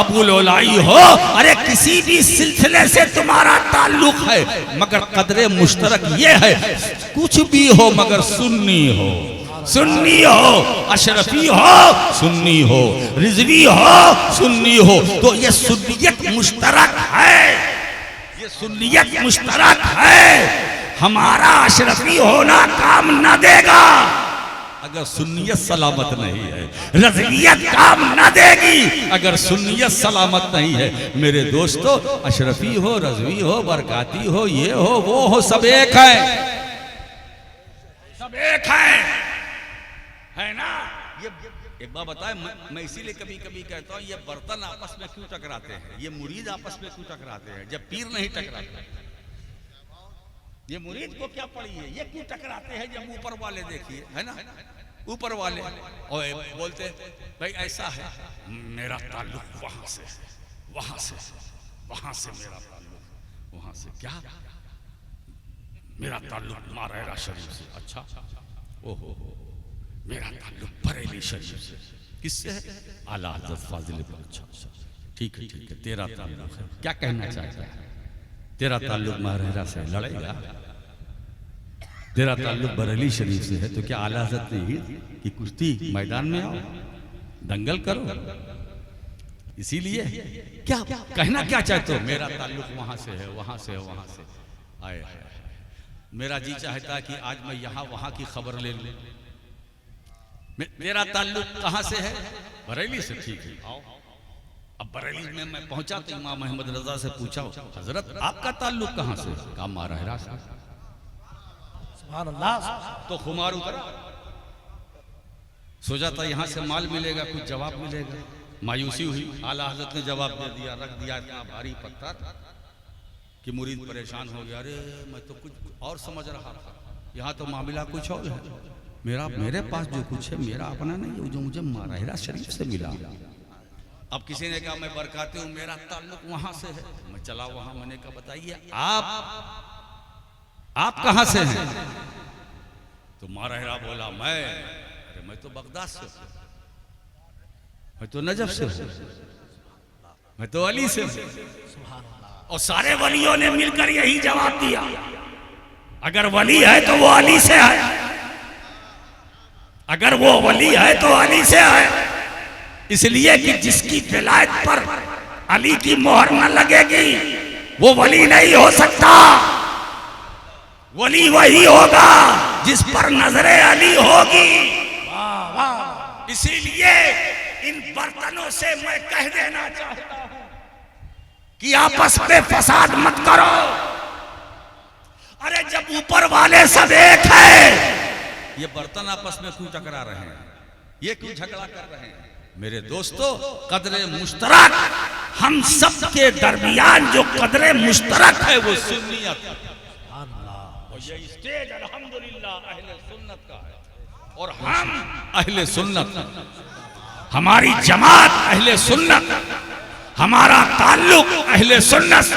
अबुलोलाई हो, अरे किसी भी सिलसिले से तुम्हारा ताल्लुक है, मगर कदरे मुश्तरक ये है कुछ भी हो मगर सुन्नी हो, सुन्नी हो, अशरफी हो, सुन्नी हो, रिजवी हो, सुन्नी हो। तो ये सुन्नियत मुश्तरक है, ये सुन्नियत मुश्तरक है। हमारा अशरफी होना काम न देगा अगर सुन्नियत सलामत नहीं है, रज़वियत काम न देगी अगर सुन्नियत सलामत नहीं है। मेरे दोस्तों, अशरफी हो, रज़वी हो, बरकाती हो, ये हो, वो हो, सब एक है, सब एक है ना। ये एक बात बताए, मैं इसीलिए कभी कभी कहता हूँ, ये बर्तन आपस में क्यों टकराते हैं, ये मुरीद आपस में क्यों टकराते हैं जब पीर नहीं टकराते? ये मुरीद को क्या पड़ी है, ये क्यों टकराते हैं जब ऊपर वाले देखिए, है ना, ऊपर वाले और बोलते भाई ऐसा है, मेरा ताल्लुक वहां से, वहां से, वहां से मेरा ताल्लुक, वहां से क्या, मेरा ताल्लुक महाराजा शरीफ से। अच्छा, ओहो, मेरा ताल्लुक बरेली शरीफ से। किससे है? आला हज़रत फाजिल। अच्छा, ठीक है, ठीक है, तेरा ताल्लुक है, क्या कहना चाहता है? तेरा ताल्लुक महाराजा से लड़ेगा, तेरा ताल्लुक बरेली शरीफ से है, तो क्या आला हज़रत ने कि कुश्ती मैदान में आओ, दंगल करो, इसीलिए क्या कहना क्या चाहते हो? मेरा ताल्लुक वहां से है, वहां से है, वहां से आए। मेरा जी चाहता है कि आज मैं यहाँ वहां की खबर ले लूं। मेरा ताल्लुक कहां से है? बरेली से। ठीक है, आओ। अब बरेली में मैं पहुंचा तो इमाम अहमद रजा से पूछा, हजरत आपका ताल्लुक कहां से? कहा महाराहरा से। सुभान अल्लाह। तो खुमार उतरा, सोचा था यहां से माल मिलेगा, कुछ जवाब मिलेगा। मायूसी हुई। आला हजरत ने जवाब दे दिया, रख दिया इतना भारी पत्थर कि मुरीद परेशान हो गया। अरे मैं तो कुछ और समझ रहा था, यहाँ तो मामला कुछ और है। मेरे पास जो कुछ है मेरा अपना नहीं है, जो मुझे महाराहरा शरीफ से मिला। अब किसी ने कहा मैं बरकाती हूँ, मेरा ताल्लुक वहां से है। मैं चला वहां, मैंने कहा बताइए आप कहां से हैं? तो महाराहरा बोला मैं तो बगदाद से हूं, मैं तो नजफ से हूं, मैं तो अली से हूं। और सारे वलियों ने मिलकर यही जवाब दिया, अगर वली है तो वो अली से है, अगर वो वली है तो अली से है। इसलिए कि जिसकी विलायत पर अली की मोहर न लगेगी वो वली नहीं हो सकता। वली वही होगा जिस पर नजरे अली होगी। इसीलिए इन बर्तनों से मैं कह देना चाहता हूं कि आपस में फसाद मत करो। अरे जब ऊपर वाले सब एक है, ये बर्तन आपस में क्यों टकरा रहे हैं, ये क्यों झगड़ा कर रहे हैं? मेरे दोस्तों, कदरे मुश्तरक हम सब के दरमियान जो कदरे मुश्तरक है वो सुन्नियत। और ये स्टेज अल्हम्दुलिल्लाह अहले सुन्नत का है और हम अहले सुन्नत, हमारी जमात अहले सुन्नत, हमारा ताल्लुक अहले सुन्नत।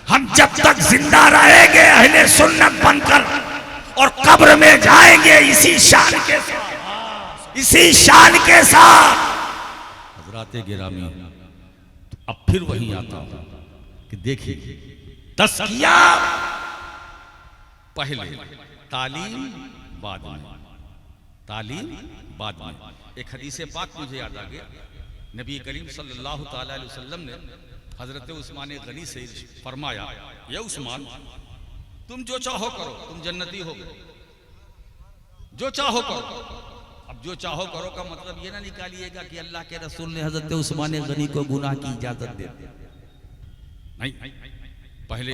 हम जब तक जिंदा रहेंगे अहले सुन्नत बनकर और कब्र में जाएंगे इसी शान के साथ, इसी शान के साथ। हजरात गिरामी, तो अब फिर वहीं आता हूं कि देखिए, तस्किया पहले, तालीम बाद में, तालीम बाद में। एक हदीस पाक मुझे याद आ गया, नबी करीम सल्लल्लाहु ताला अलैहि वसल्लम ने हजरत उस्मान गनी से फरमाया, ये उस्मान तुम जो चाहो करो, तुम जन्नती हो, जो चाहो करो। अब जो चाहो करो का मतलब ये ना निकालिएगा कि अल्लाह के रसूल ने हजरत उस्मान गनी को गुनाह की इजाजत दे दी, नहीं। पहले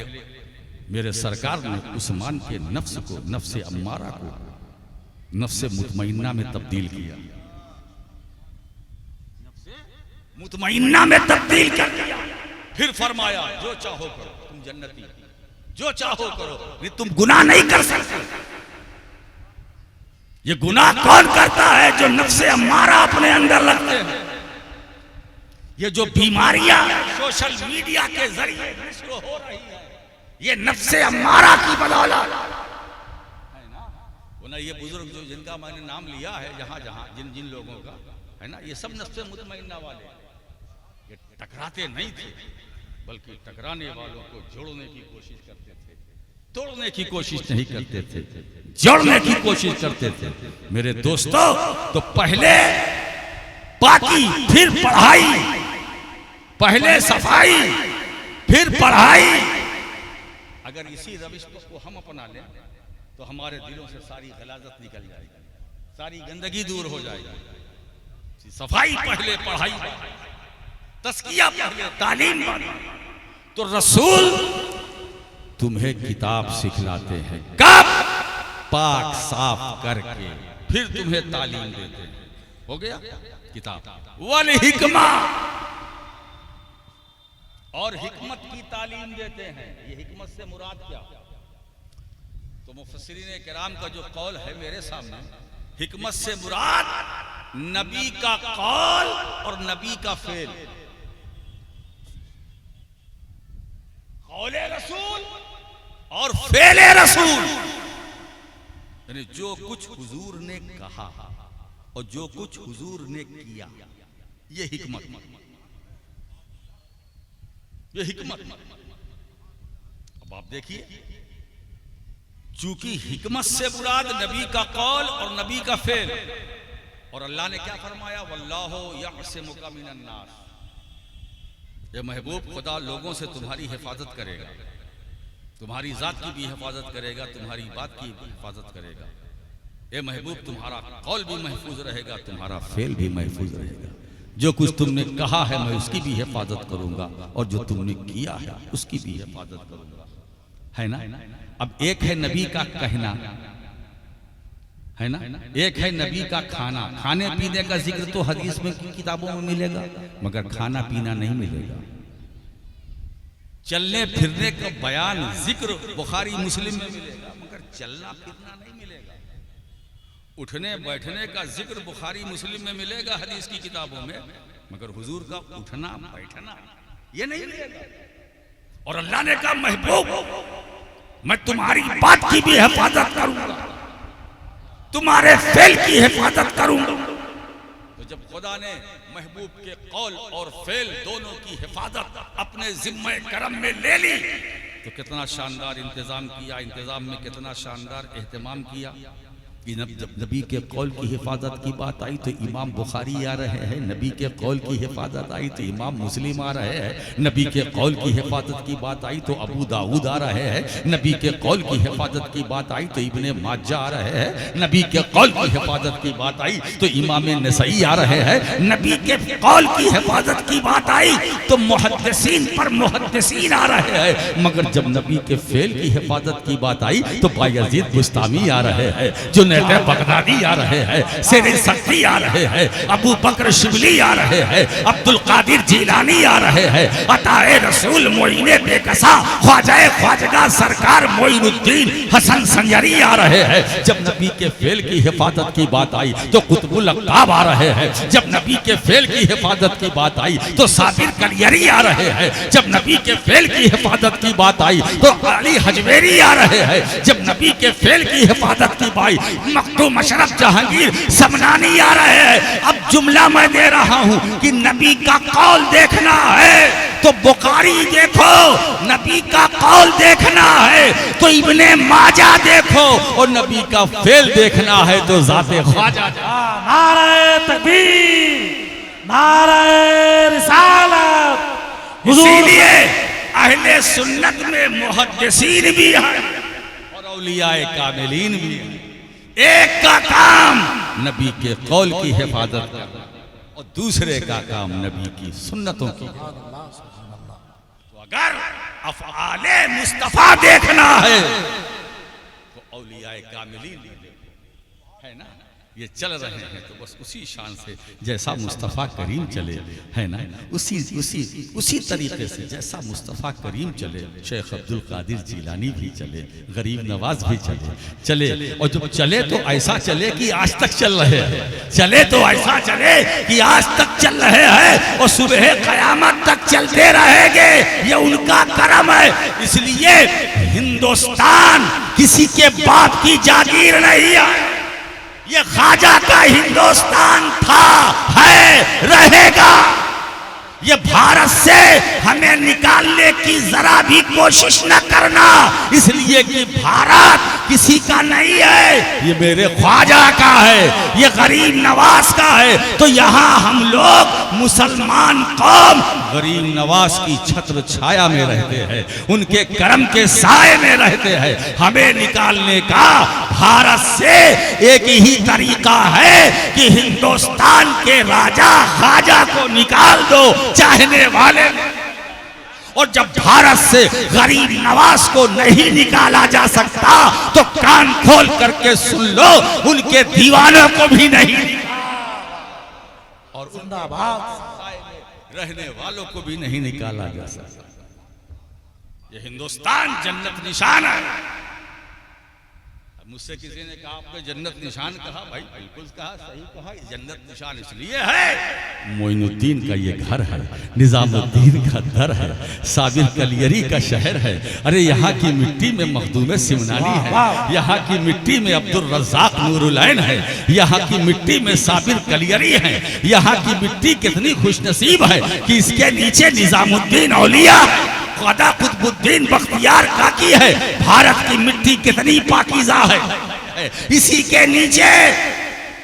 मेरे सरकार ने उस्मान के नफ्स को, नफ्स अम्मारा को नफ्स मुतमइन्ना में तब्दील किया, मुतमइन्ना में तब्दील कर दिया। फिर फरमाया जो चाहो करो, तुम जन्नती, जो चाहो करो, नहीं तुम गुनाह नहीं कर सकते। ये गुनाह कौन करता है? जो नफ्से अम्मारा अपने अंदर रखते हैं। ये जो बीमारियां सोशल मीडिया के जरिए नष्ट हो रही है, ये नफ्से अम्मारा की बदौलत है ना। वो ना ये बुजुर्ग जो जिनका मैंने नाम लिया है, जहां जहां जिन जिन लोगों का है ना, ये सब नफ्से मुतमइन्ना वाले, ये टकराते नहीं थे, बल्कि टकराने वालों को जोड़ने की कोशिश करते थे, तोड़ने की कोशिश नहीं करते थे, जोड़ने की कोशिश करते थे। मेरे दोस्तों, तो पहले पाकी फिर पढ़ाई, पहले सफाई फिर पढ़ाई। अगर इसी रविश को हम अपना लें तो हमारे दिलों से सारी गलाजत निकल जाएगी, सारी गंदगी दूर हो जाएगी। सफाई पहले, पढ़ाई तस्किया पहले, तालीम बाद। तो रसूल तुम्हें किताब सिखलाते हैं, कब? पाक साफ करके, फिर तुम्हें तालीम देते हैं। हो गया किताब वल हिकमा, और हिकमत की तालीम देते हैं। ये हिकमत से मुराद क्या? तो मुफस्सिरीन किराम का जो कौल है मेरे सामने, हिकमत से मुराद नबी का कौल और नबी का फेल। कौले रसूल और फेले रसूल, यानी जो कुछ हुजूर ने कहा और जो कुछ हुजूर ने किया, ये हिकमत, ये हिकमत। अब आप देखिए, चूंकि हिकमत से मुराद नबी का कौल और नबी का फेल, और अल्लाह ने क्या फरमाया, वल्लाहु यअसिमुका मिनन नास, ये महबूब खुदा लोगों से तुम्हारी हिफाजत करेगा, तुम्हारी जात की भी हिफाजत करेगा, तुम्हारी बात की भी हिफाजत करेगा। ये महबूब तुम्हारा कौल भी महफूज रहेगा, तुम्हारा फेल भी महफूज रहेगा। जो कुछ तुमने कहा है मैं उसकी भी हिफाजत करूंगा, और जो तुमने किया है उसकी भी हिफाजत करूंगा, है ना। अब एक है नबी का कहना, है ना, एक है नबी का खाना। खाने पीने का जिक्र तो हदीस में किताबों में मिलेगा, मगर खाना पीना नहीं मिलेगा। चलने फिरने का बयान जिक्र बुखारी मुस्लिम में मिलेगा, मगर चलना फिरना नहीं मिलेगा। उठने बैठने का जिक्र बुखारी मुस्लिम में मिलेगा हदीस की किताबों में, मगर हुजूर का उठना बैठना ये नहीं मिलेगा। और अल्लाह ने कहा महबूब मैं तुम्हारी बात की भी हिफाजत करूंगा, तुम्हारे फेल की हिफाजत करूंगा। तो जब खुदा ने महबूब के कौल और फेल दोनों की हिफाजत अपने जिम्मे करम में ले ली, तो कितना शानदार इंतजाम किया, इंतजाम में कितना शानदार एहतमाम किया कि जब नबी के कौल की हिफाजत की बात आई तो इमाम बुखारी आ रहे हैं, नबी के कौल की हिफाजत आई तो इमाम मुस्लिम आ रहे हैं, नबी के कौल की हिफाजत की बात आई तो अबू दाऊद आ रहे हैं, नबी के कौल की हिफाजत की बात आई तो इब्ने माजा आ रहे हैं, नबी के कौल की हिफाजत की बात आई तो इमाम नसई आ रहे हैं, नबी के कौल की हिफाजत की बात आई तो मुहद्दिसीन पर मुहद्दिसीन आ रहे हैं। मगर जब नबी के फेल की हिफाजत की बात आई तो बायजीद बुस्तामी आ रहे हैं, जो बगदादी आ रहे हैं, शेर सख्ती आ रहे हैं, अबू बकर शिबली आ रहे हैं, अब्दुल कादिर जिलानी आ रहे हैं, अताए रसूल मोइने बेकसा ख्वाजाए ख्वाजगा सरकार मोइनुद्दीन हसन संजरी आ रहे हैं। जब नबी के फेल की हिफाजत की बात आई तो कुतुबुल अक्ताब आ रहे हैं, जब नबी के फेल की हिफाजत की बात आई तो साबिर कलियरी आ रहे हैं, जब नबी के फेल की हिफाजत की बात आई तो अली हजवेरी आ रहे हैं, जब नबी के फेल की हिफाजत की बात मखदूम अशरफ जहांगीर समनानी आ रहे हैं। अब जुमला मैं दे रहा हूं कि नबी का कौल देखना है तो बुखारी देखो, नबी का कौल देखना है तो इब्ने माजा देखो, और नबी का फेल देखना है तो जाते ख्वाजा। नारे तकबीर, नारे रिसालत। इसीलिए अहले सुन्नत में मुहद्दिसीन भी है और औलियाए कामिलीन भी है। एक का काम नबी के कौल की हिफाजत करना और दूसरे का काम नबी की सुन्नतों की। तो अगर अफ़आले मुस्तफ़ा देखना है तो औलियाए कामिलीन है ना, ये चल रहे हैं तो बस उसी शान से जैसा मुस्तफ़ा करीम चले, है ना, उसी तरीके से जैसा मुस्तफ़ा करीम चले शेख अब्दुल कादिर जिलानी भी चले, गरीब नवाज भी चले। और जब चले तो ऐसा चले कि आज तक चल रहे हैं, चले तो ऐसा चले कि आज तक चल रहे हैं और सुबह क़यामत तक चलते रहेंगे। ये उनका करम है। इसलिए हिंदुस्तान किसी के बाप की जागीर नहीं है, ये ख्वाजा का हिंदुस्तान था, है, रहेगा। ये भारत से हमें निकालने की जरा भी कोशिश न करना, इसलिए कि भारत किसी का नहीं है, ये मेरे ख्वाजा का है, ये गरीब नवाज का है। तो यहाँ हम लोग मुसलमान कौम गरीब नवाज की छत्र छाया में रहते हैं, उनके करम के साए में रहते हैं। हमें निकालने का भारत से एक ही तरीका है कि हिंदुस्तान के राजा ख्वाजा को निकाल दो, चाहने वाले। और जब भारत से गरीब नवाज को नहीं निकाला जा सकता तो कान खोल करके सुन लो, उनके दीवानों को भी नहीं और जिंदाबाद रहने वालों को भी नहीं निकाला जा सकता। ये हिंदुस्तान जन्नत निशान है। मुझसे किसी ने कहा आपने जन्नत निशान कहा, भाई बिल्कुल कहा, सही कहा। जन्नत निशान इसलिए है मोइनुद्दीन का ये घर है, निजामुद्दीन का दर है, साबिर कलियरी का शहर है। अरे यहाँ की मिट्टी में मखदूम सिमनानी है, यहाँ की मिट्टी में अब्दुल रज़्ज़ाक़ नूरुलैन है, यहाँ की मिट्टी में साबिर कलियरी है। यहाँ की मिट्टी कितनी खुशनसीब है कि इसके नीचे निजामुद्दीन औलिया है, ख्वाजा कुतुबुद्दीन बख्तियार काकी है। भारत की मिट्टी कितनी पाकीज़ा है, इसी के नीचे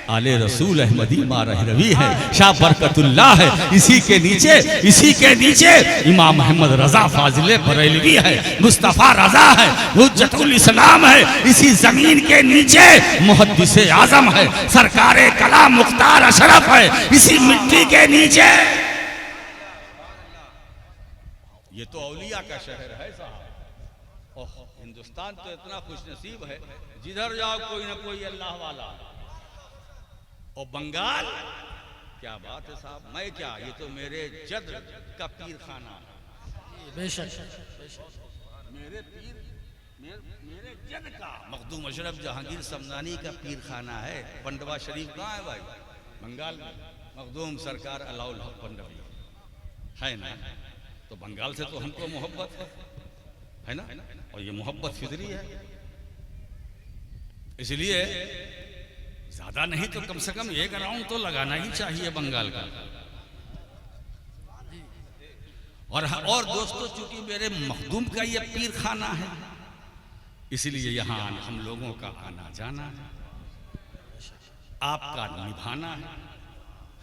आले रसूल अहमदी मारहरवी है, शाह बरकतुल्लाह है, इसी के नीचे इमाम मोहम्मद रजा फाजिले बरेलवी है, मुस्तफ़ा रजा है, हुज्जतुल इस्लाम है, इसी जमीन के नीचे मुहद्दिस आजम है, सरकारे कलाम मुख्तार अशरफ है, इसी मिट्टी के नीचे। ये तो औलिया का शहर है साहब। ओह, हिंदुस्तान तो इतना खुशनसीब है, जिधर जाओ कोई ना कोई अल्लाह वाला। और बंगाल, क्या बात है साहब, मैं क्या, ये तो मेरे जद का पीर खाना है। बेशक मेरे जद का मखदूम अशरफ जहांगीर समदानी का पीर खाना है। पंडवा शरीफ कहाँ है भाई? बंगाल में। मखदूम सरकार अलाउल हक पंडवी है ना। तो बंगाल से तो हमको मोहब्बत है ना, और ये मोहब्बत फिदरी है। इसलिए ज्यादा नहीं तो कम से कम एक राउंड तो लगाना ही चाहिए बंगाल का। और दोस्तों, चूंकि मेरे मखदूम का ये पीर खाना है, इसलिए यहाँ हम लोगों का आना जाना है, आपका निभाना है,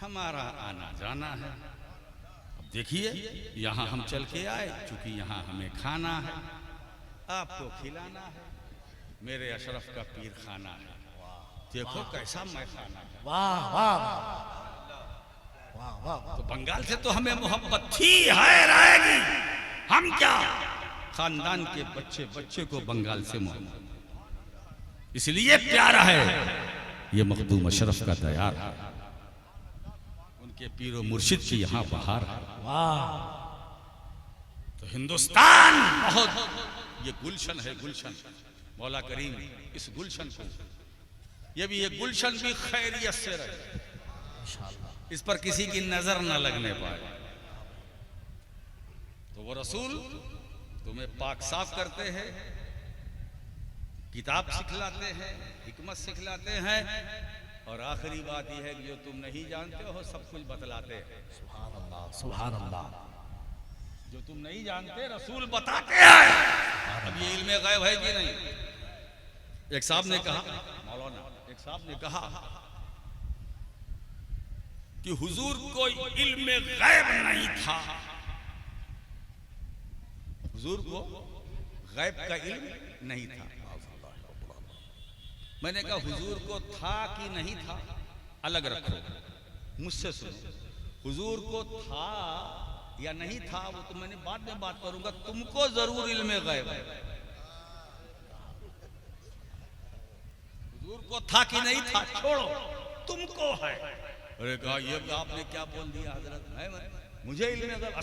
हमारा आना जाना है। अब देखिए, यहाँ हम चल के आए, चूंकि यहाँ हमें खाना है, आपको खिलाना है। मेरे अशरफ का पीर खाना है, देखो कैसा मैं खाना है। वाह वाह वाह वाह। तो बंगाल से तो हमें मोहब्बत थी, है, रहेगी। हम क्या, खानदान के बच्चे को बंगाल से मोहब्बत, इसलिए प्यारा है ये मखदूम अशरफ का दयार है, उनके पीरो मुर्शिद की यहाँ बहार है। वाह। तो हिंदुस्तान बहुत ये गुलशन है, गुलशन। मौला करीम इस गुलशन को, ये भी, ये गुलशन भी खैरियत से रहे, इस पर किसी की नजर न लगने पाए। तो वो रसूल तुम्हें पाक साफ करते हैं, किताब सिखलाते हैं, हिकमत सिखलाते हैं, और आखिरी बात यह है कि जो तुम नहीं जानते हो सब कुछ बतलाते हैं। सुभान अल्लाह, सुभान अल्लाह। जो तुम नहीं जानते रसूल बताते हैं। अब ये इल्मे गैब है कि नहीं? एक साहब ने कहा, मौलाना एक साहब ने कहा कि हुजूर को इल्मे गैब नहीं था। हुजूर को गैब का इल्म नहीं था। मैंने कहा हुजूर को था कि नहीं था अलग रखो, मुझसे सुनो। हुजूर को था या नहीं था वो तो मैंने बाद में बात करूंगा, तुमको जरूर इल्मे गैब है। हुजूर को था कि नहीं था छोड़ो, तुमको है। अरे कहा ये आपने क्या बोल दिया हजरत, मुझे इल्मे गैब,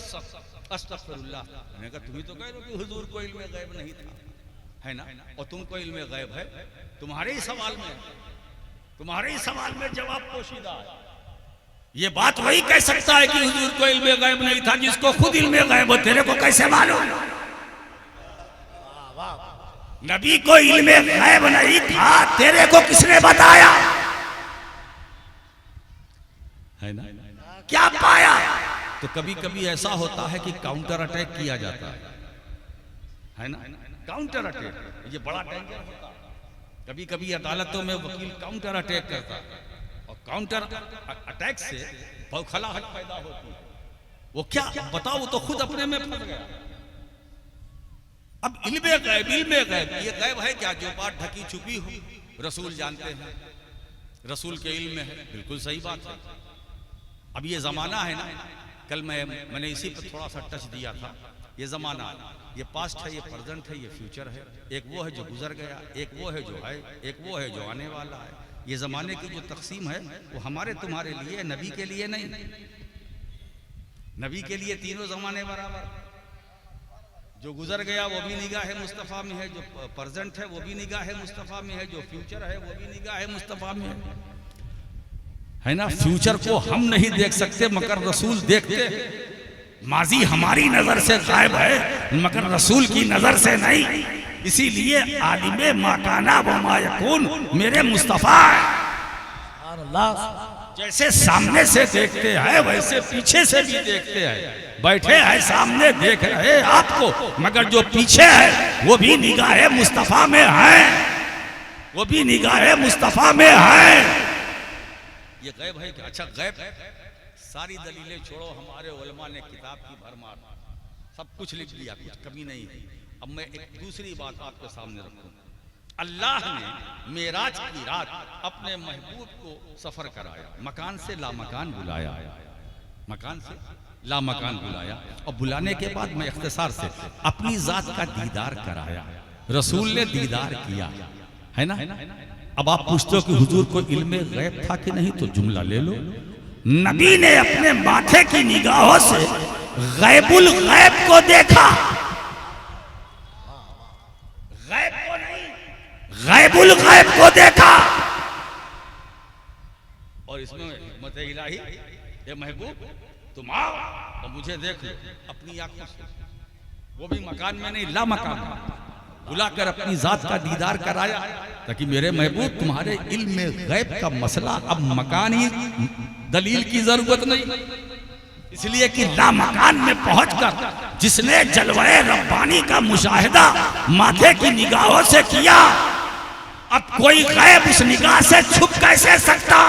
अस्तगफिरुल्लाह। मैंने कहा तुम ही तो कह रहे हो कि हुजूर को इल्मे गैब नहीं था, है ना, और तुमको इल्मे गैब है। तुम्हारे ही सवाल में जवाब पोशीदा है। ये बात वही कह सकता है कि हुजूर को इल्मे गैब नहीं था जिसको खुद इल्मे गैब हो। तेरे को कैसे मालूम? नबी को इल्मे गैब नहीं था, तेरे को किसने बताया? है ना, क्या पाया? तो कभी कभी ऐसा होता है कि काउंटर अटैक किया जाता है ना, काउंटर अटैक, ये बड़ा डेंजर होता है। कभी कभी अदालतों में वकील काउंटर अटैक करता है, और काउंटर अटैक से बौखलाहट पैदा होती है। वो क्या बताओ, वो तो खुद अपने में फंस गया। अब इल्मे गैब, ये गैब है क्या जो बात ढकी छुपी हो? रसूल जानते हैं, रसूल के इल्म में है, बिल्कुल सही बात है। अब ये जमाना है ना, कल मैंने इसी पर थोड़ा सा टच दिया था। ये जमाना, ये पास्ट है, ये प्रेजेंट है, ये फ्यूचर है। एक वो है जो गुजर गया, एक वो है जो है, एक वो है जो आने वाला है। ये जमाने की जो तकसीम है वो हमारे तुम्हारे लिए, नबी के लिए नहीं। नबी के लिए तीनों जमाने बराबर। जो गुजर गया वो भी निगाह मुस्तफ़ा में है, जो प्रेजेंट है वो भी निगाह मुस्तफ़ा में है, जो फ्यूचर है वो भी निगाह मुस्तफ़ा में है ना। फ्यूचर को हम नहीं देख सकते मगर रसूल देखते। माजी हमारी नजर से गायब है मगर रसूल की नजर से नहीं। इसीलिए आलिमे माकाना व मायकून मेरे मुस्तफ़ा जैसे सामने से देखते हैं वैसे पीछे से भी देखते हैं। बैठे हैं सामने देख रहे आपको, मगर जो पीछे है वो भी निगाह मुस्तफ़ा में है, वो भी निगाह मुस्तफ़ा में है। ये गैब है क्या? अच्छा गैब, सारी दलीलें छोड़ो, हमारे उलमा ने किताब की भरमार सब कुछ लिख दिया, कुछ कमी नहीं है। अब मैं एक दूसरी बात आपके सामने रखूं। अल्लाह ने मेराज की रात अपने महबूब को सफर कराया, मकान से लामकान बुलाया, मकान से लामकान बुलाया, और बुलाने के बाद मैं इख्तिसार से अपनी जात का दीदार कराया। रसूल ने दीदार किया, है ना? अब आप पूछते हो कि हुजूर को इल्मे गैब था कि नहीं, तो जुमला ले लो। नबी ने अपने माथे की निगाहों से गैबुल गैब को देखा, गैब को नहीं, गैबुल गैब को देखा। और इसमें हिम्मत इलाही, ये महबूब तुम आओ और मुझे देख लो अपनी आंखों से, वो भी मकान में नहीं, ला मकान में बुलाकर अपनी जात का दीदार कराया, ताकि मेरे महबूब तुम्हारे इल्म में गैब का मसला अब मकानी दलील की जरूरत नहीं, इसलिए कि ला मकान में पहुंचकर जिसने जलवाए रब्बानी का मुशाहिदा माथे की निगाहों से किया, अब कोई गैब उस निगाह से छुप कैसे सकता?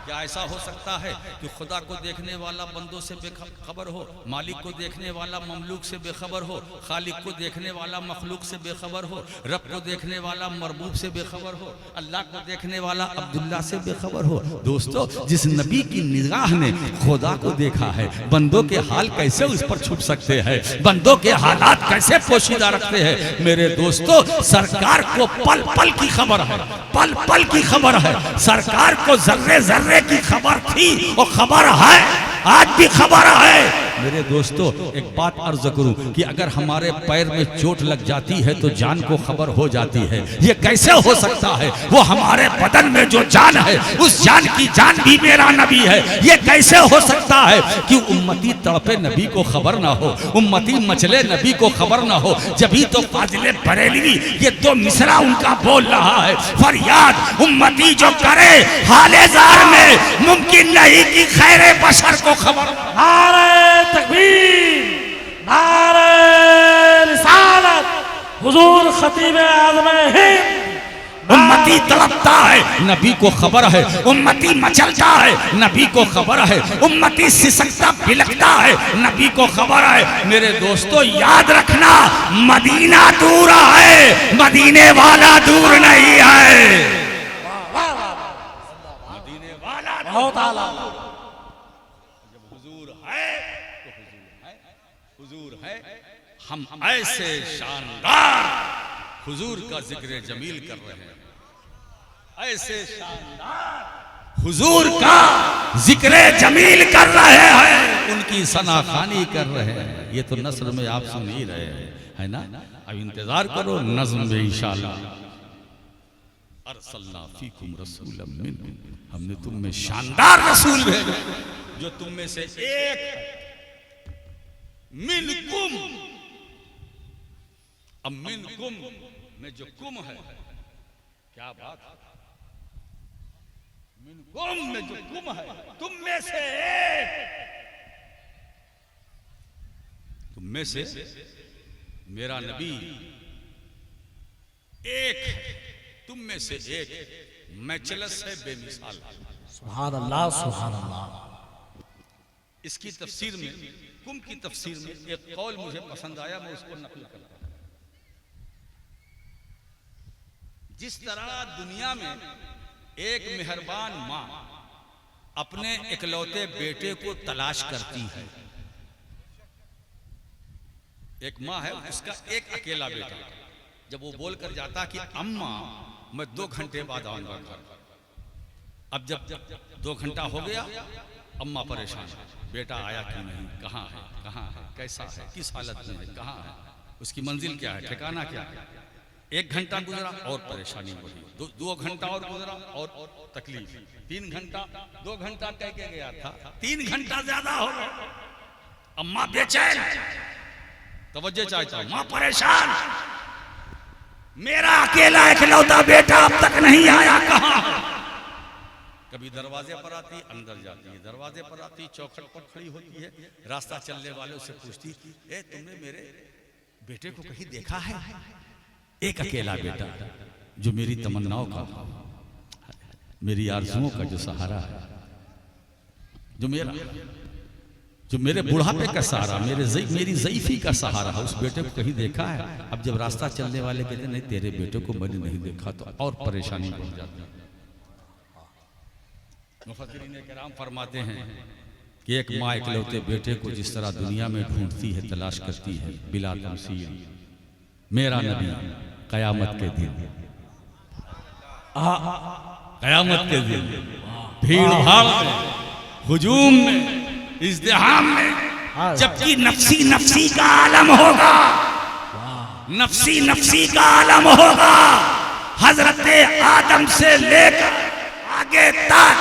क्या ऐसा हो सकता है कि खुदा को देखने वाला बंदों से बेखबर हो, मालिक को देखने वाला ममलूक से बेखबर हो, खालिक को देखने वाला मखलूक से बेखबर हो, रब को देखने वाला मरबूब से बेखबर हो, अल्लाह को देखने वाला अब्दुल्ला से बेखबर हो? दोस्तों, जिस नबी की निगाह ने खुदा को देखा है, बंदों के हाल कैसे उस पर छुप सकते हैं, बंदों के हालात कैसे पोशीदा रखते हैं? मेरे दोस्तों, सरकार को पल पल की खबर है, पल पल की खबर है, सरकार को जर्रे जर्रे की खबर थी और खबर है, आज भी खबर है। मेरे दोस्तों, एक बात अर्ज करूं कि अगर हमारे पैर में चोट लग जाती है तो जान को खबर हो जाती है। ये कैसे हो सकता है? वो हमारे बदन में जो जान है, उस जान की जान भी मेरा नबी है। ये कैसे हो सकता है कि उम्मती तड़पे नबी को खबर ना हो, उम्मती मचले नबी को खबर ना हो? जभी तो फाजिले बरेलवी ये दो मिसरा उनका बोल रहा है, फरियाद उम्मती जो करे हाले जार में, मुमकिन नहीं कि खैरे बशर को खबर। नारे तकबीर, नारे रिसालत, हुजूर खतीब आज़म हिंद। उम्मती तड़पता है, नबी को खबर है, उम्मती मचलता है, नबी को खबर है, उम्मती सिसकता बिलखता है, नबी को खबर है। मेरे दोस्तों, याद रखना, मदीना दूर है, मदीने वाला दूर नहीं है। मदीने वाला बहुत आला। हुजूर है, हम ऐसे शानदार हुजूर का जिक्र जमील कर रहे हैं, ऐसे शानदार हुजूर का जिक्र जमील कर रहे हैं, उनकी सनाखानी कर रहे हैं। ये तो नस्र में आप सुन ही रहे हैं, है ना? अब इंतजार करो नज़्म में इंशाअल्लाह। अरसलना फीकुम रसूलन मिनकुम, हमने तुम में शानदार रसूल भेजा जो तुम में से एक है। मिनकुम, अब मिनकुम में जो कुम है, क्या बात है? मिनकुम में जो कुम है, तुम में से एक, तुम में से मेरा नबी एक है, तुम में से एक मैचलस है, बेमिसाल। सुभान अल्लाह, सुभान अल्लाह। इसकी तफसीर में, कुम की तफसीर में एक कौल मुझे पसंद आया, मैं उसको नकल करता हूं। जिस तरह दुनिया में एक मेहरबान मां अपने इकलौते बेटे को तलाश करती है, एक मां है, उसका एक अकेला बेटा, जब वो बोलकर जाता कि अम्मा मैं 2 घंटे बाद आऊंगा घर, अब जब 2 घंटा हो गया, अम्मा परेशान, बेटा आया कि नहीं, कहाँ है, कैसा है, किस हालत में है, कहाँ है, उसकी मंजिल क्या है, ठिकाना क्या है। 1 घंटा गुजरा और परेशानी बढ़ी, 2 घंटा और गुजरा और तकलीफ, 3 घंटा, 2 घंटा कह के गया था, 3 घंटा ज्यादा हो गया, अम्मा बेचैन, तवज्जो चाहता हूं, मां परेशान, मेरा अकेला इकलौता बेटा अब तक नहीं आया, कहाँ है? कभी दरवाजे पर आती, अंदर जाती है, दरवाजे पर आती, चौखट पर खड़ी होती है, रास्ता चलने वालों से पूछती, ए तुमने मेरे बेटे को कहीं देखा है? एक अकेला बेटा जो मेरी तमन्नाओं का, मेरी आरजुओं का जो सहारा है, जो मेरे बुढ़ापे का सहारा, मेरी ज़ईफ़ी का सहारा है, उस बेटे को कहीं देखा है? अब जब रास्ता चलने वाले कहते नहीं तेरे बेटे को मैंने नहीं देखा, तो और परेशानी बढ़ जाती है। मुफस्सिरीन किराम फरमाते हैं कि एक माँ इकलौते बेटे को जिस तरह दुनिया में ढूंढती है, तलाश करती है, बिला तमसील मेरा नबी कयामत के दिन, कयामत के दिन भीड़ भाड़ में, हुजूम में, इज़्दिहाम में, जबकि नफ्सी नफ्सी का आलम होगा, नफ्सी नफ्सी का आलम होगा, हजरत आदम से लेकर आगे तक,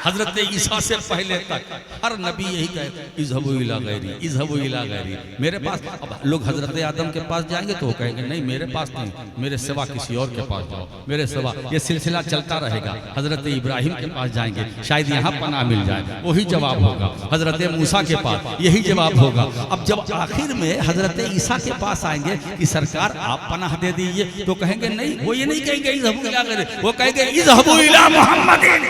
हजरत ईसा से पहले तक हर नबी यही कहे इज़हबू इला गैरी, इज़हबू इला गैरी, मेरे पास। अब लोग हजरत आदम के पास जाएंगे तो वो कहेंगे नहीं मेरे पास नहीं, मेरे सिवा किसी और के पास जाओ, मेरे सिवा। ये सिलसिला चलता रहेगा। हजरत इब्राहिम के पास जाएंगे, शायद यहाँ पनाह मिल जाए, वही जवाब होगा। हजरत मूसा के पास यही जवाब होगा। अब जब आखिर में हजरत ईसा के पास आएंगे कि सरकार आप पनाह दे दीजिए, तो कहेंगे नहीं, वो ये नहीं कहेंगे इज़हबू इला गैरी, वो कहेंगे इज़हबू इला मुहम्मदिन,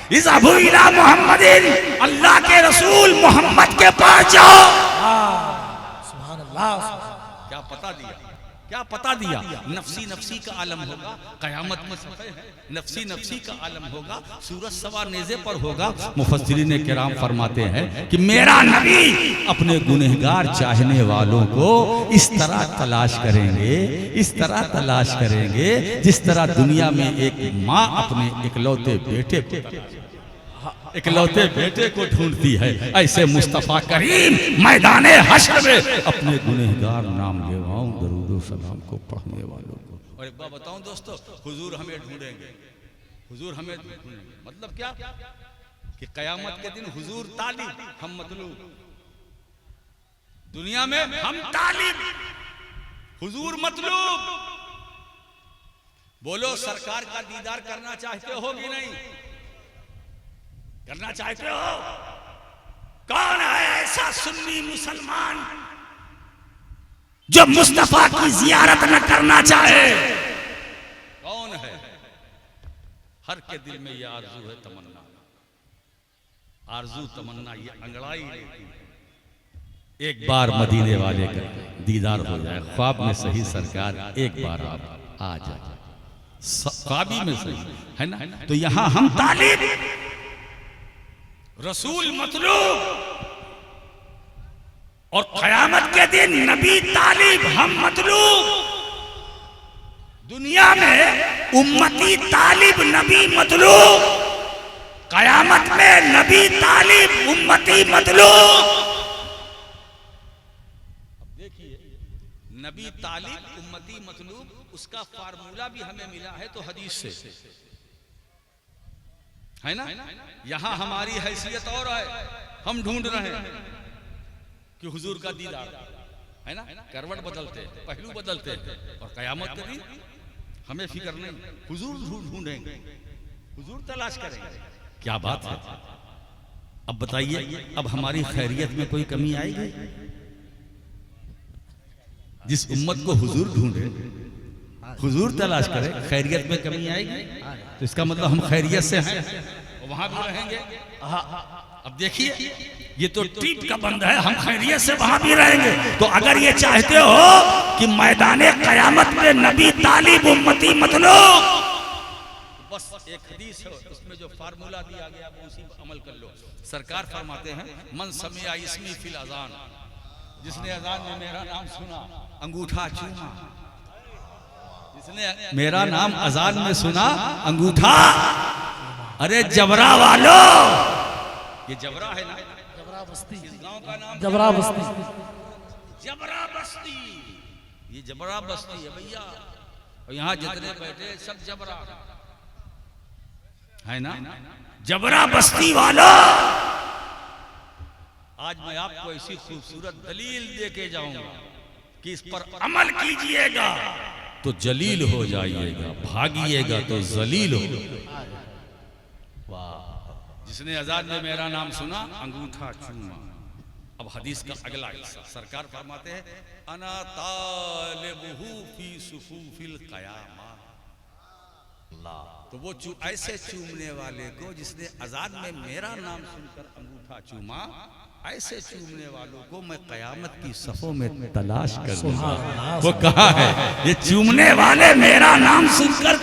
इज़हबू इला मुहम्मदिन, अल्लाह के रसूल मोहम्मद के पास जाओ। सुभान अल्लाह। क्या पता दिया, क्या पता दिया? नफ्सी नफ्सी का आलम होगा, कयामत में नफ्सी नफ्सी का आलम होगा, सूरज सवा नेज़े पर होगा। मुफस्सिरीन किराम फरमाते हैं कि मेरा नबी अपने गुनहगार चाहने वालों को इस तरह तलाश करेंगे, इस तरह तलाश करेंगे जिस तरह दुनिया में एक माँ अपने इकलौते बेटे को ढूंढती है, ऐसे मुस्तफ़ा करीम मैदाने हश्र में अपने गुनहगार नाम लेवाओं दरूद सलाम को पढ़ने वालों को। और एक बात बताऊं दोस्तों, हुजूर हमें ढूंढेंगे, हुजूर हमें ढूंढेंगे। मतलब क्या कि कयामत के दिन हुजूर तालिब, हम मतलूब। दुनिया में हम तालिब, हुजूर मतलूब। बोलो सरकार का दीदार करना चाहते हो कि नहीं? करना चाहते हो? कौन है ऐसा सुन्नी मुसलमान जो मुस्तफा की जियारत न करना चाहे? कौन है? हर के दिल में ये आरजू है, तमन्ना, आरजू तमन्ना, ये अंगड़ाई एक बार मदीने वाले का दीदार हो जाए, ख्वाब में सही सरकार एक बार आप आ जाए, ख्वाबी में सही, है ना? तो यहां हम तालिब, रसूल मतलूब, और क़यामत के दिन नबी तालिब, हम मतलूब। दुनिया में उम्मती तालिब, नबी मतलूब। क़यामत में नबी तालिब, उम्मती मतलूब। अब देखिए, नबी तालिब, उम्मती मतलूब, उसका फार्मूला भी हमें मिला है तो हदीस से, है ना? यहां हमारी हैसियत और है, हम ढूंढ रहे हैं कि हुजूर का दीदार, है ना? करवट बदलते, पहलू बदलते, और कयामत के दिन हमें फिक्र नहीं, हुजूर ढूंढेंगे, हुजूर तलाश करेंगे। क्या बात है? अब बताइए, अब हमारी खैरियत में कोई कमी आएगी? जिस उम्मत को हुजूर ढूंढे, हुजूर तलाश करे, खैरियत में कमी आएगी? तो इसका मतलब हम खैरियत से हैं, वहां भी रहेंगे। अब देखिए, ये तो टीप का बंद है, हम खैरियत से वहां भी रहेंगे। तो अगर ये चाहते हो कि मैदाने कयामत में नबी तालिब, उम्मती मतलूब, बस एक हदीस है, उसमें जो फार्मूला दिया गया वो उसी पर अमल कर लो। सरकार फरमाते हैं, मन समिया इस्मी फिल अजान, जिसने अजान में मेरा नाम सुना अंगूठा चूमा, जिसने मेरा नाम अजान में सुना अंगूठा। अरे जबरा वालों, ये जबरा है ना, जबरा बस्ती, इस गांव का नाम जबरा बस्ती, जबरा बस्ती, ये जबरा बस्ती है भैया। और यहाँ जितने बैठे सब जबरा है ना, जबरा बस्ती वालों। आज मैं आपको ऐसी खूबसूरत दलील दे के जाऊंगा कि इस पर अमल कीजिएगा तो जलील हो जाइएगा, भागिएगा तो जलील हो। वाह! जिसने अजान में मेरा नाम सुना अंगूठा चूमा। अब हदीस का अगला हिस्सा सरकार फरमाते हैं, अना तालिबुहु फी सुफूफिल क़यामा, तो वो ऐसे चूमने वाले को जिसने अजान में मेरा नाम सुनकर अंगूठा चूमा, ऐसे चूमने वालों को मैं कयामत की सफों में तलाश करूंगा। वो कहाँ है? ये चूमने वाले मेरा नाम सुनकर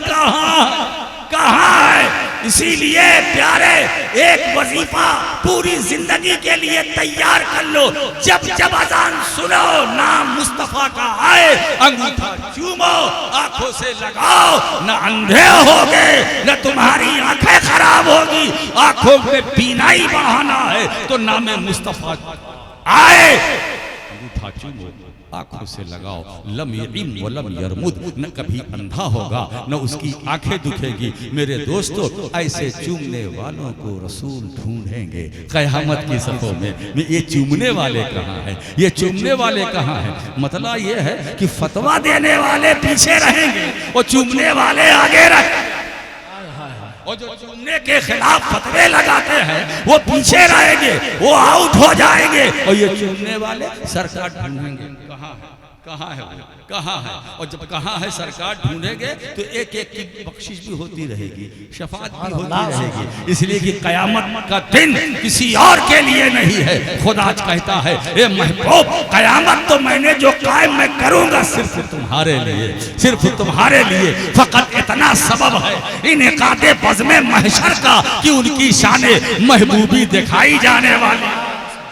कहाँ है? इसीलिए प्यारे, एक वजीफा पूरी जिंदगी के लिए तैयार कर लो। जब जब अजान सुनो, नाम मुस्तफा का आए, अंगूठा चूमो, आंखों से लगाओ। न अंधे होगे, न तुम्हारी आंखें खराब होगी। आंखों में बीनाई बढ़ाना है तो नाम मुस्तफा आए, अंगूठा चूमो, आंखों से लगाओ। लम यईम व लम यरमुद, न कभी अंधा होगा न उसकी आंखें दुखेगी। मेरे दोस्तों, ऐसे चूमने वालों को रसूल ढूंढेंगे कयामत की सफों में। ये चूमने वाले कहाँ हैं? ये चूमने वाले कहाँ हैं? मतलब ये है कि फतवा देने वाले पीछे रहेंगे और चूमने वाले आगे रहेंगे, और जो चूमने के खिलाफ फतवे लगाते हैं वो पीछे रहेंगे, वो आउट हो जाएंगे। और ये चूमने वाले सरकार ढूंढेंगे कहाँ है, कहाँ है, कहाँ है। और जब कहाँ है सरकार ढूंढेंगे तो एक एक की बख्शिश भी होती रहेगी, शफाअत भी होती रहेगी। इसलिए कि कयामत का दिन किसी और के लिए नहीं है। खुदा आज कहता है, ए महबूब, कयामत तो मैंने जो कायम मैं करूंगा सिर्फ तुम्हारे लिए, सिर्फ तुम्हारे लिए। फकत इतना सबब है इनेकादे बज़्मे महशर का कि उनकी शाने महबूबी दिखाई जाने वाली,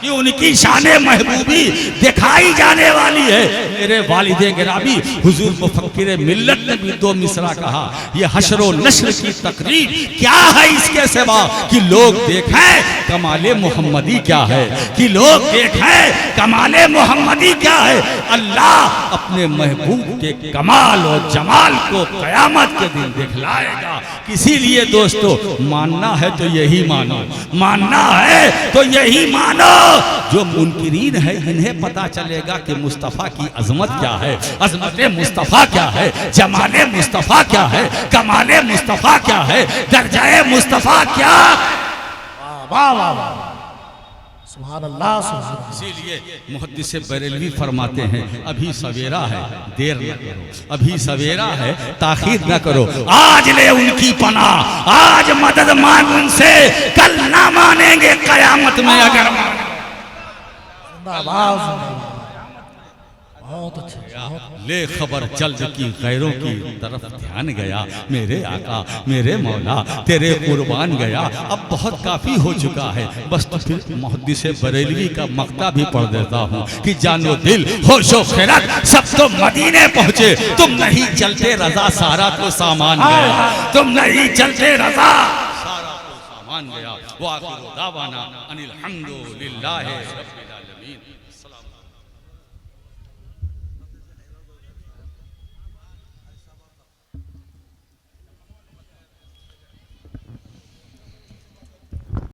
कि उनकी शाने महबूबी दिखाई जाने वाली है। मेरे वालिदे गिरामी, हुजूर मुफक्किर मिल्लत ने भी दो मिसरा कहा, ये हशरो नश्र की तकरीर क्या है इसके सिवा कि लोग देखें कमाले मोहम्मदी क्या है, कि लोग देखें कमाले मोहम्मदी क्या है। अल्लाह अपने महबूब के कमाल और जमाल को कयामत के दिन दिखलाएगा। इसीलिए दोस्तों, मानना है तो यही मानो, मानना है तो यही मानो। जो मुनकिरीन है इन्हें पता चलेगा कि मुस्तफ़ा की अजमत क्या है, अजमत मुस्तफ़ा क्या है, जमाले मुस्तफ़ा क्या है, कमाले मुस्तफ़ा क्या है, दर्जाए मुस्तफ़ा क्या। वाह वाह वाह, सुभान अल्लाह, सुभान अल्लाह। इसीलिए मुहद्दिस बरेलवी फरमाते हैं, अभी सवेरा है, देर न करो, अभी सवेरा है, ताखीर न करो। आज ले उनकी पनाह, आज मदद मांग उनसे, कल ना मानेंगे कयामत में अगर जिंदाबाद, जिंदाबाद। बहुत अच्छे, ले खबर जल्द की गैरों की तरफ ध्यान गया। मेरे आका, मेरे मौला, तेरे कुर्बान गया। अब बहुत काफी हो चुका है, बस तो फिर मुहद्दिस बरेलवी का मक्ता भी पढ़ देता हूँ कि जानो दिल होशो खिरत सब तो मदीने पहुँचे। तुम नहीं चलते रजा, सारा तो सामान गया। तुम नहीं चलते रजा, सारा तो सामान गया। वाखिरु दावाना अनिल हम्दुलिल्लाहि।